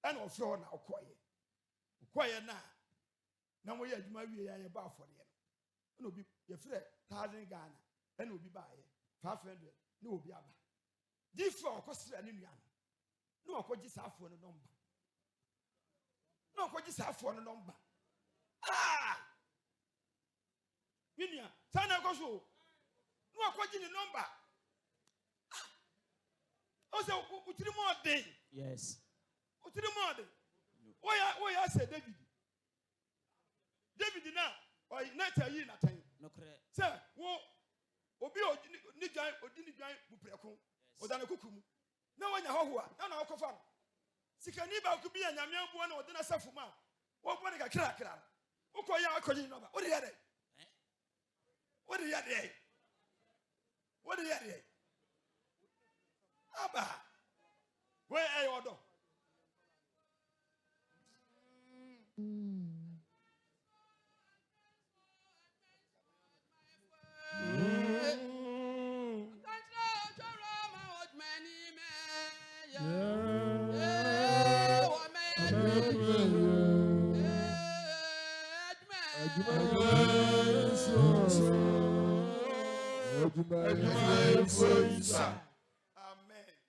Ɛna ɔfrɛ na ɔkɔyɛ. Ɔkɔyɛ na mo yɛ adwuma wie yɛ ba afɔre no. Na obi yɛfrɛ 1000 Ghana. Ɛna obi ba yɛ 500 na obi aba. Difoɔ ɔkɔsra ne nua no. Na ɔkɔgye saafoɔ no nɔmba. Minia, sana koso. No akwaji ni number. O se utiri mo den. Yes. Utiri mo den. Oya say David. David na o na tayi na tan. No kre. Se wo obi ni dwan odi ni dwan bupreko. O da na kukumu. Na wanya hoho a na okofa no. Sikani ba ku bi anyame abuo na o de na safu ma. Wo bo ne kakra. Ukoya akoji number. O de yare. What do you say? What do you say? Abba. Where are you? Odo?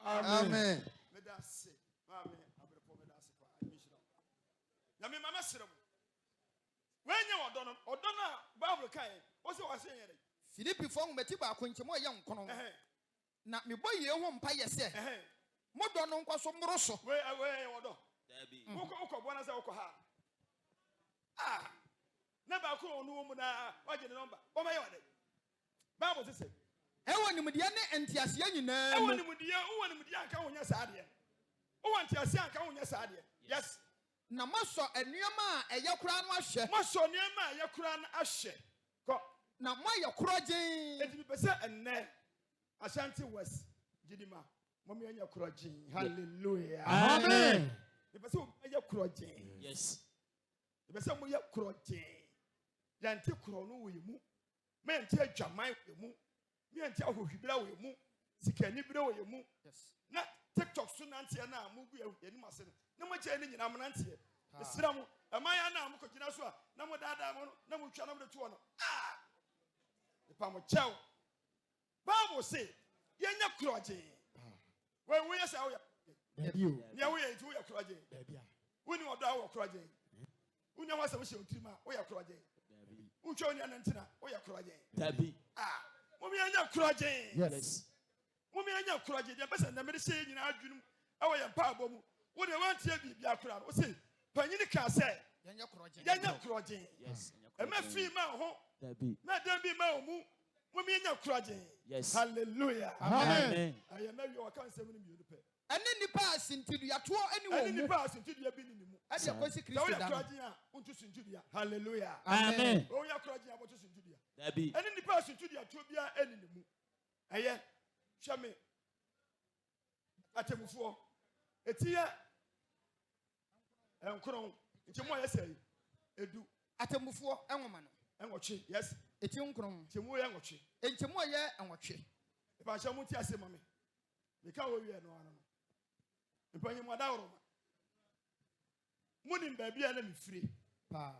Amen. Medase. Amen. Abrepo medase pa. Na me mama serem. Wenya odona Bible kai. O se wa se yere. Filipifoɔ nwoma eti baako nkyɛn yɛ nkron. Na me bɔ yie ho mpa yɛ sɛ. Mo dɔ no nkɔ so mmoro so. We odo. Dabi. Uko bona se uko ha. Ah. Na ba ko onu mu na waje ne number. O ma ye wade. Bible say Ewo nimdeɛ ne entiaseɛ nyinaa. Ewo nimdeɛ anka wonya saade. O want entiaseɛ anka wonya saade. Yes. Na masɔ nneɛma a ɛyɛ kura no ahwɛ. Masɔ nneɛma a ɛyɛ kura no ahwɛ. Kɔ. Na mo ayɛ korɔgyen. Enti be say enne Ashanti West Jidima. Mo me anya korɔgyen. Hallelujah. Amen. Be say o anya korɔgyen. Yes. Be say mo yɛ korɔgyen. Yante korɔ no wo yemu. Me ante adwaman wo yemu. Me ante ahohwibira wo yemu. Sikani bira wo yemu. Yes. Na TikTok so nante na mo gu yanim ase no. Na mo gye ni nyina mo nante. Esira mo. Amaya na mo kogina so a na mo daadaa mo na mo twa na mo de to no. Ah! Ipa mo chew. Bible say yenya korɔgyen. We yes how ya. Dabi o. Nya we yɛ nti wo yɛ korɔgyen. Dabi a. Woni ɔdɔ a wo korɔgyen. Unya wasa wo hye otirima wo yɛ korɔgyen. Dabi. Utwa oni anantina wo yɛ korɔgyen. Dabi. Ah! Mo me yenya korɔgyen. Yes. Mummy anya kuraje dia besa na me say nyina adwunum e wo ye paabo mu wo de wan tie bibia kura no say panyini ka say yanya kuraje Yes. e ma fi ma ho That be. na dem bi ma mu mummy anya kuraje Yes. hallelujah Amen. I am maybe o kan say mu ni pe Ene nipa asintiduya to ene wo ani mu. ni pa asintidia bi ni mu Ade akosi da wo Kristo ya da. kuraje a untu sintidia hallelujah Amen. o ya kuraje a botu sintidia That be. ani ni pa asintidia to bia eni ni mu eye hwe me atemufo etia enkron ntemu aye sei edu Atemufo enwoma no. enwoche yes Eti nkron. ntemu ye enwoche Entemu aye enwotwe. e ba sha muti ase mame me ka wo wie no ano no mpanyi mu adawro muni baabi a na me firi Pa.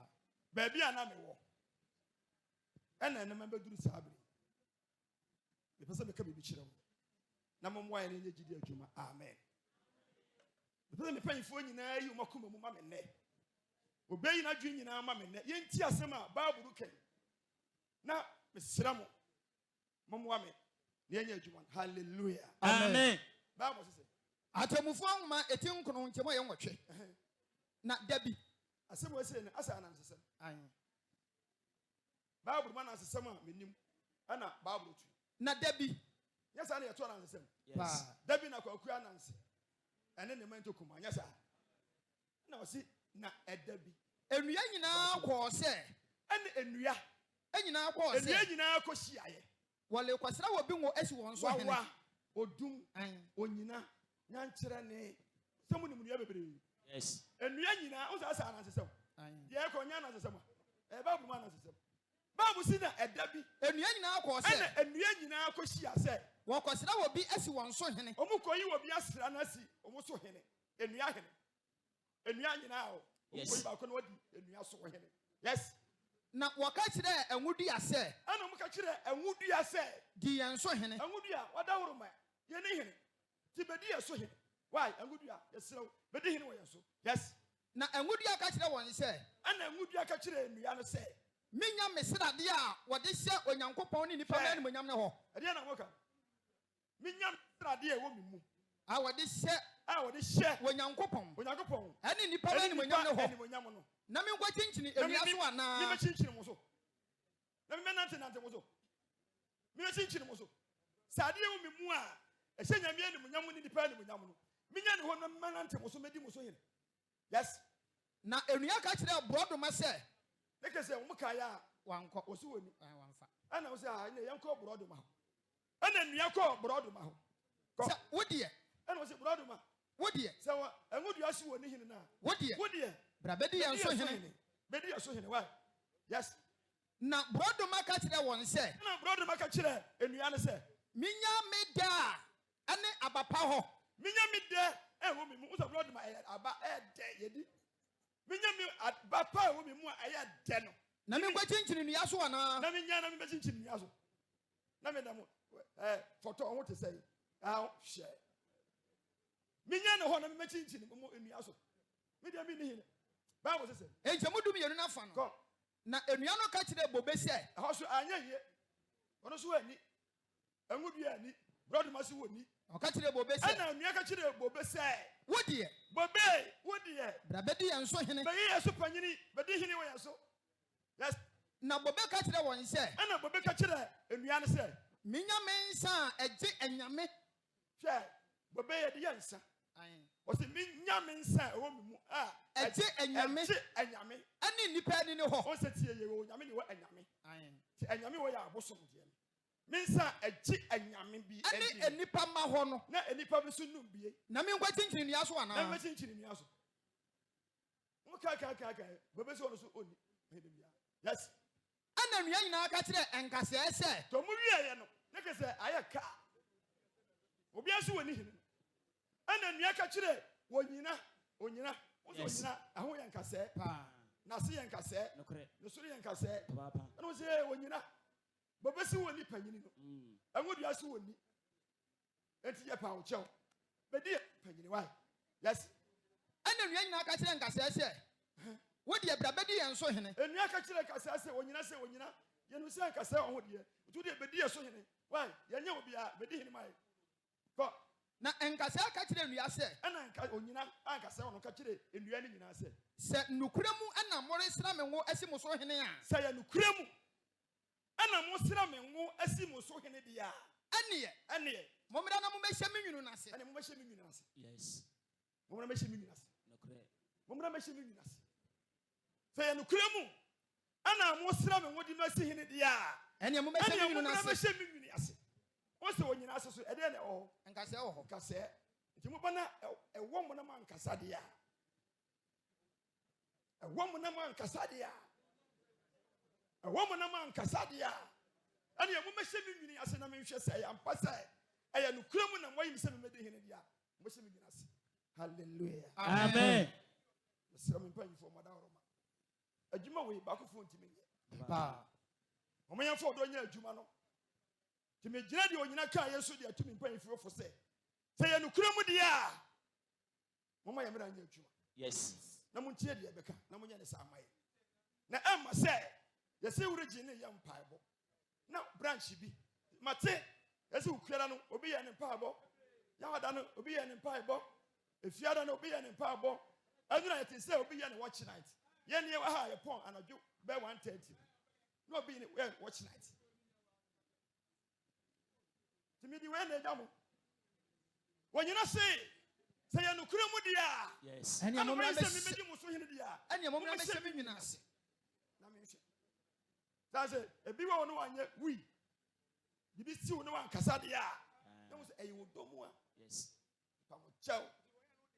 baabi a na me wo ena ene ma beduru sabre me pese me ka bibi kire wo na mo mwa ye ne gidi adwuma amen me pese me panyifo nyina yi umakuma mu ma me ne obeyi na dwen nyina ma me ne yenti asem a bible ken na me sira mo mwa me ne anya adwuma hallelujah Amen. bible say Atemufo enwoma eti nkron entemu aye enwotwe. Na dabi. asem wo say ne asa na nsesem Ayin. bible ma na nsesem a menim ana bible tu Na dabi. yes ana yeto na nsesem Yes. Pa. dabi na kwaku ananse ene ne man to kuma yes na osi na edabi Enua nyina kwo se. ene enua Enyina kwo se. enua nyina ko hyiaye Wale kwasra wo bi ngo esi won so hene. wawa odum Ayin. onyina nyankyere ne semu nim nua bebre Yes. enua nyina o sa asa na nsesem Ayin. ye ko nya na nsesem e bible ma na nsesem bible si na edabi Enua nyina kwo se. ene enua nyina ko hyia se Wo kwasra wo bi esi won so hene. omukoyi wo bi asra na si omuso hene enua hene enua nyina o Yes. omukoyi ba ko na wadi enua so hene yes Na waka kire enwudi ase. ana muka kire enwudua se Di yen so hene. enwudua wadaworo ma ye ne hene ti bedi ye so hene why enwudua ye serew bedi hene wo ye so yes Na enwudi aka kire won se. ana enwudua ka kire enua no se Minya mesrade a wode hye onyankopɔn ne nipa ma ne monyam ne ho. ade na moka minya trade e wo mimu A wode hye a wo de hye onyankopɔn onyakopon ɛne nipa ma ne monyam ne ho. monyam no Na me nkwa kyenkyini enua so mi ana. me chinchini mo so na me nante nante mo so me chinchini mo so sade wo mimu a ehye nyame ne monyam ne nipa ne monyam no minya ne ho na me nante mo so medi mo so hene yes Na enua ka kire brodoma se ne ke se wo mka ya wankɔ. wo so woni Wanfa. ana wo se ha ne yanko brodo ma ho ana nua ko brodo ma ho ko Se wodie. ana wo se brodo ma Wodie. se wa enwudua so woni hene na Wodie. wodie Bra bedi yen so hene. bedi ya so hene why yes Na brodoma ka kire won se. ana brodo ma ka kire enua ne se Minya me da ane abapa ho. minya mi de e wo mi mu so brodo ma aba e de yedi minya mi abapa e wo mi mu a ya de no Na me nkwa kyenkyini nua so ana. na minya na mi be chinchini nua so na me da mo photo on what to say ah share minya ne ho na me chinchini mo enua so me dia mi ni hene bible say Enkyemu dum yenu na fa no. ko Na enua no ka kire bobe se. ho so anya ye ono so ani enwudua ani brodo ma so woni O ka kire bobe se. ana enua ka kire bobe say Wodie. bobe wodi Bra bedi yen so hene. be ye so panyini bedi hene wo ye so yes Na bobe ka kire won se. ana bobe ka kire enua ne say Minya me nsa a eje enyame. hwe bobe ye de yansa Ayin. o se minya me nsa e wo mi mu a Eje enyame. eje enyame Ani nipa ni ne ho. o se tie ye wo nyame ne wo enyame Ayin. ti enyame wo ya abosom de me nsa eje enyame bi Ani edi enipa ma ho no. na enipa bi so num bie Na me nkwa kyenkyini nua so na ana. me chinchini nua so mo ka bobe so no so oni me de bia yes Ana nua nyina ka kire enkase se. to mu wie ye no ne ke se aye ka obi aso woni hene ana nua ka kire onyina onyina wo so Yes. onyina aho ye nkase Pa. na se ye nkase No correct. ne so ye nkase Papa. ana wo se onyina bobe si woni panyini no enwodua so woni enti ye pa wo chew be di panyini why yes Ana nua nyina ka kire enkase se. Wodie bra bedi yen so hene. enua ka kire kase se onyina ye no se nkase ho de tu de be di so hene why ye nya obi a be di hene mai na enkasa ka kire nnua se ana nka onyina ankasa ono ka kire nnua ni nyina se se nukura mu ana moresra me ngo asi mo so hene a se ya nukura mu ana mo sra me ngo asi mo so hene dia ane momra na mo behye me nwunu na se ane mo behye me nwunu na se Yes. momra behye me nwunu na se Nokre. momra behye me nwunu na se se ya nukura mu ana mo sra me ngo di ma si hene dia ene mo behye me nwunu na se behye me nwunu na se o se onyina ase so e de na o enkasa wo ho kase nti mo bana ewo mo na man kasa dia ewo mo na man kasa dia ewo mo na man kasa dia ani mo mehye me nwini ase na me hwe se ya mpasa eya no kura mu na mo yim se me mede hene dia mo hye me nwini ase hallelujah Amen. sira me pan fo mada oroma adwuma we ba ko fo ntimi nye pa mo me yam fo do nya adwuma no ti me gina de onyina ka yesu de atumi pan fo se ya no kura mu dia mo ma yamra nya adwuma Yes. na mo ntie de beka na mo nya ne sa amaye na emma se yesi wurigi ne yam paebo na branch bi mate yesi ukura no obi ye ne paebo ya wada no obi ye ne paebo efiada no obi ye ne paebo aduna yete se obi ye ne watch night ye ne wa ha ye pon anadwo be 1:30 no obi ne watch night timidi we na jamo wonyina se ya no kura mu dia Yes. ene mo momra mra se me meji muso hene dia ene mo mra behye me nwunu ase na me hwe say ebi wo no anye wi bibi si wo no ankasa dia na mo se eyi wo domu a Yes. pa mo chao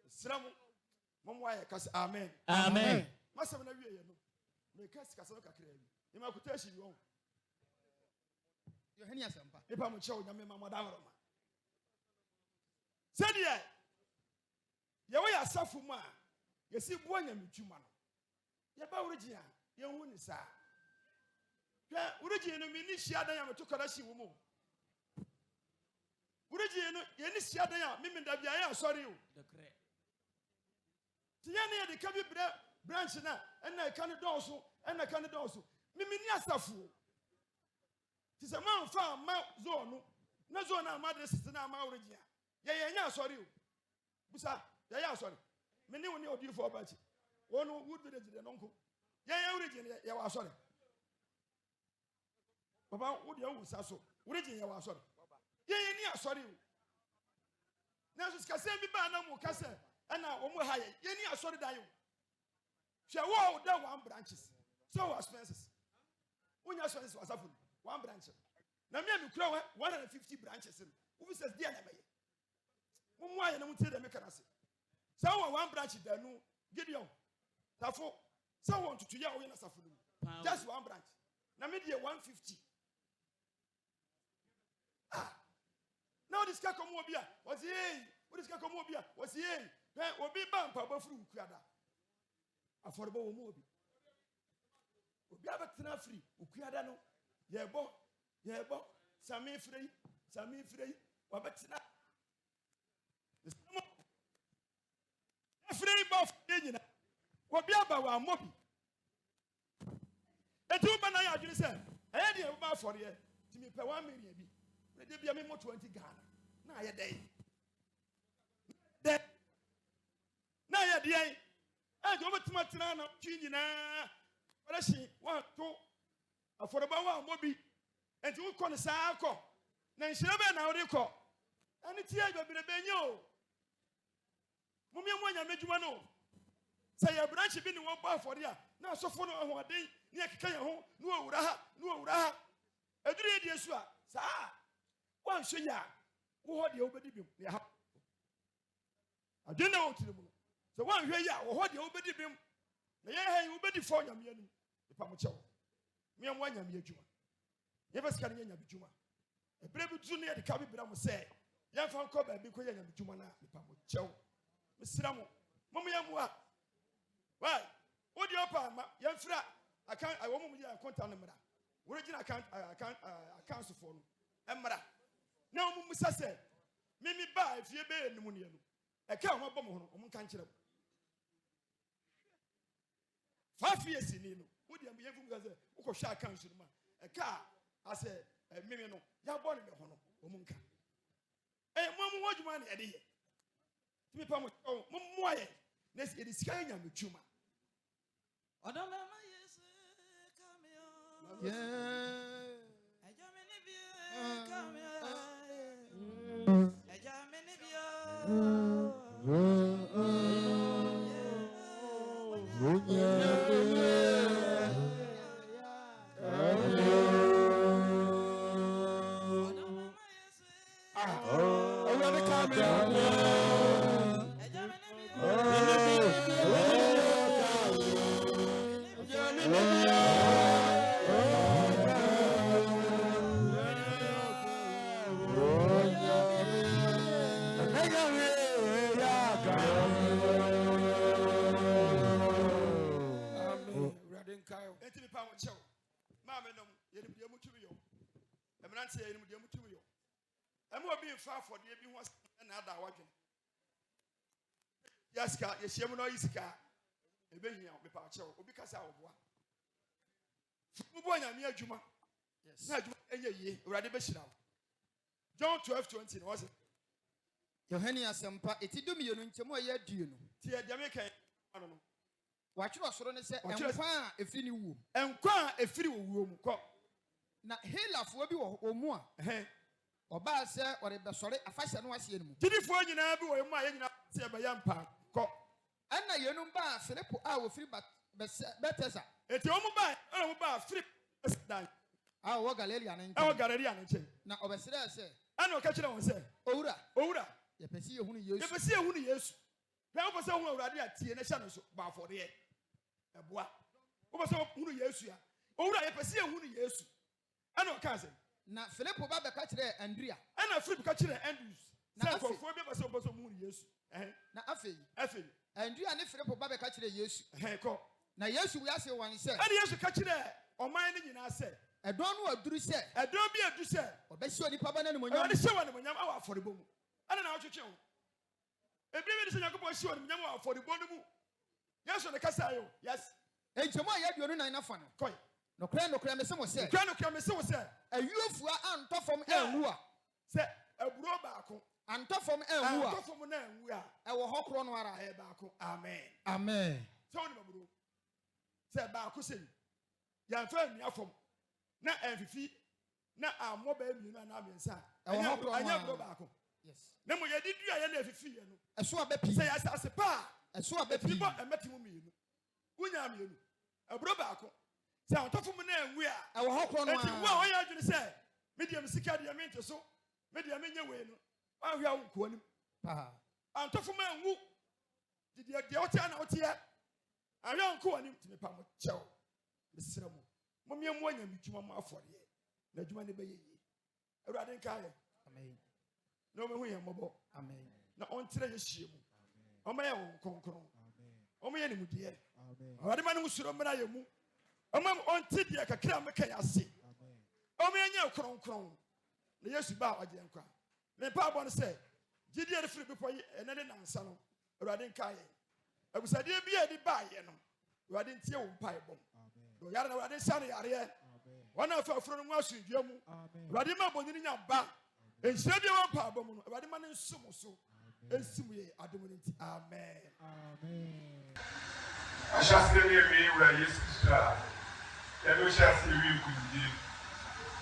sramu mo aye kasa amen Amen. masem na wie ye no me kasa kasa no kakra wi e ma kuta shi wo yo hene asempa e pa mo chao nyame ma mo da horoma sadia ye wo ya safu mu a ye si bu anya metuma no ye ba wurigi a ye hu ni sa hwa wurigi no mi ni hia dan ya metokara shi wo mu wurigi no ye ni hia dan ya mi da bia ya asori o Nokre. ti ye ne ye de ka bi branch na na ka ne dɔso mi ni asafu ti se man fa ma zone no na zone na ma address na ma wurigi a ye nya asori o busa ya sorry me ne woni odi for bachi wonu would be the nonko ya origin ya wa sorry baba wo de wu saso origin ya wa sorry ya ni asori o na so skase bi ba na mu kase na wo mu ha ya ni asori dan yo hwe wo da one branches so expenses unya expenses wasafun one branch na me kura 150 branches wo bi says dia na meye mo mu aye na mu tie de me kana se so one branch danu Gideon tafo so want to ya wo na safo no just one branch na me dey 150 now this guy come obi a was hey what this guy come obi a was hey obi ba mpa ba furu ukuada aforebo wo mu obi abatena free ukuada no yebo sami free wabetena free buff nyina obi aba wa mobi etu ba na ya adwene se eh de ba afore ye ti mi pe 1 million bi na de bia me mo 20 Ghana na aye de na ya de ai e de obetima tena na twi nyina wala shi wa to afore ba wa mobi enti wo kɔ ne saa kɔ na nhyira be na wo de kɔ ani tie adwabere benye o mumia mo anya medwuma no say ya branch bi ni wo ba afore a na asofo no ahoden ni akeka ya ho no owura ha eduru ye die su a saa wan hwe ya wo ho de obedi bim ne ha adwene wo tiri mu no so wan hwe ya wo ho de obedi bim na ye ha yi obedi fo nyame anu ipa mo chewo mia mo anya me adwuma ye bes kan nya adwuma ebere bi tu ne ye de ka bi bra mo say ye fa nko ba bi ko ye nya adwuma na ipa mo chewo misira mo ya mu a why odi opa ma ye mfira account awo mu ya contact number original account for no emra na o mu musa se mimi ba afie be enum ne no e ka ho bom ho no o mu kan kire 5 years ni no odi am ye fum ga se wo ko hwa account no ma e ka ase mimi no ya bo ne ho no o mu nka Mom, what you want, Eddie? To be promised, oh, Mom, let's get this kind of chuma. Yes, car, yes, you know, easy car. A baby, be partial, because I will. Juma. Yes, ready now. John 12:20 was it? Yohania Sampa, it do me in Timo yet, do you know? Tia Jamaica, I don't know. What you was running said, and if you womb, and qua a free womb. Now, Hela for you or more. Or bad, sir, or a sorry, a fashion was in. Did you find in every way my young park? And now you know, Philip, I will free, but better, sir. It's your mobile, flip. I will Galerian. I will Galerian. Now, obviously, I say, I know catching on, say, Ora, you see who you see who he is. Now, was someone already at Tia Nations, bar for the air. A boy. Who was who you are. Ora, you see who he is. I know, cousin. Now, Philip will be catching Andrea. And I flip catching Andrews. Now, for 4 members of the moon, yes. Now, Effie. Andrea and Philip will be catching yes. Now, yes, we ask you one said. And yes, you catch it or minding in our set. I don't know what to say. I don't be a to say. Or best show the papa and when you're so when you're for the boom. I don't know how to show. A baby is a young boy showing you for the bone. Yes, on the Casayo. Yes. And tomorrow you're not enough fun. Quite. No clan, no clan, someone said. Clan, no clan, someone said. A youth were on top from Elua. Said a brobaco. And top from Elua. Top from Elua. I will hawk on what I have. Amen. Amen. Tony Mabu. Said Bakusin. Young friend, you're from. Na every na a mobile you na na mensa anya go back yes na mo ye didu aye na efifi ye no eso abepi say asase pa eso abepi people emetimu mi no unya mi no abro back say ontofo mu na enwu a wo hokro no enti wo ya adwene say medium sika de mente so medium nya we no ahwe a nko anim pa ontofo mu enwu de o tia na o tia ahwe nko anim ti me pa mo chew mesira mo Mommy, I'm one of you, my for ye. The Jumani Bay. A riding car. Amen. No way, mobile. Amen. Not on today, she. On my own, conqueror. On my enemy, dear. Amen. The man who should have made a move. A man on Tidia, a clam, I see. Oh, me and your crown. The yes, bow again. Then Papa said, did you free before you and then son? Riding car. I was a dear beer, the buy, you know. Riding tea, pipe. Yara na wade sane yare wana afa fro no asundua mu wade ma bonyini nya ba enhyira bi wa pa ba mu no wade ma ne nsum so ensim ye adom ne nti amen amen ashasire ne mi wura yesu sha ya no shasi wi kunji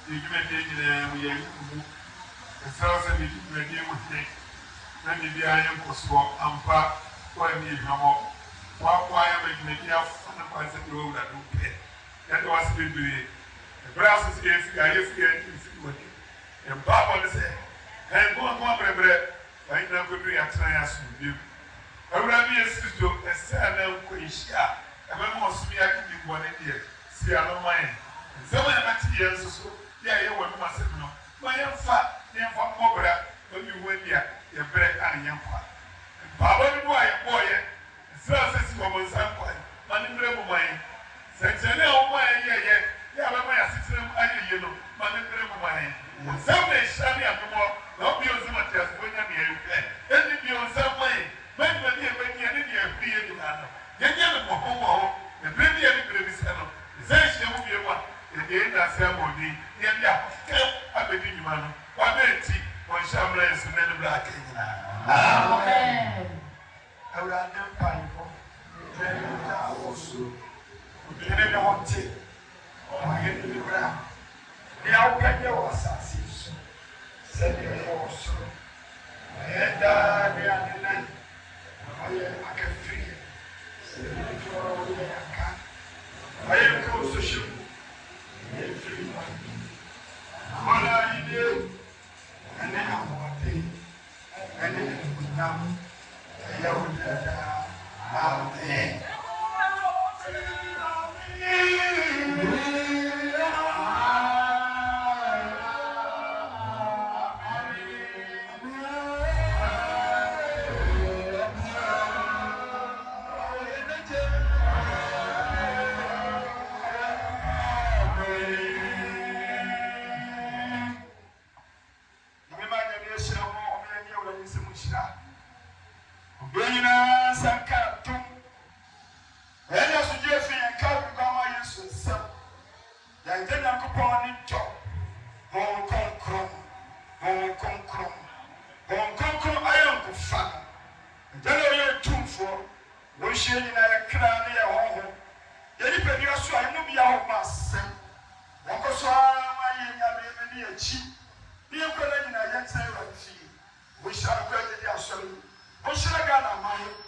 igime de nyina mu ye ku esasa bi de de mu te na ni bi ayen koso ampa kwa ni hamo kwa ya me ni ya fana kwa se do wura do pe that was the way. The brass is against the guy, and Papa said, and go on, I never do a trias with you. I will have a sister, a son of Quisha, and when most me I can be 1 year, see, I don't mind. And 7 years or so, yeah, you want must know. My young fat, young for Cobra, when you went here, your bread and young fat. And Papa, boy, and so says woman's uncle, money, mine. Sexene o ma ye ya ba ma ya sitirem aye ye no ma ne tere mo ma ye sam na shani adomo na obi ozi ma tia so nya me e eni bi on sam ma ye ma ni e ni e fi ye ni na no ye nya me mo ho e bre bi e ni bre bi sa no ze shi mu bi e wa e de na sam mo ni ye bia ke abedi nyuma no wa be ti wa Shambles, men black. Amen. I would have done pineapple. Then also. Then I want it. Oh, I get the ground. The outcome was assassins. Said the also. And the other night. I can free. Said the floor, I am close to shoot. Free. What are you doing? And then I'm happy. And then I'm Amen. We shall go to the assembly. We shall go to my home.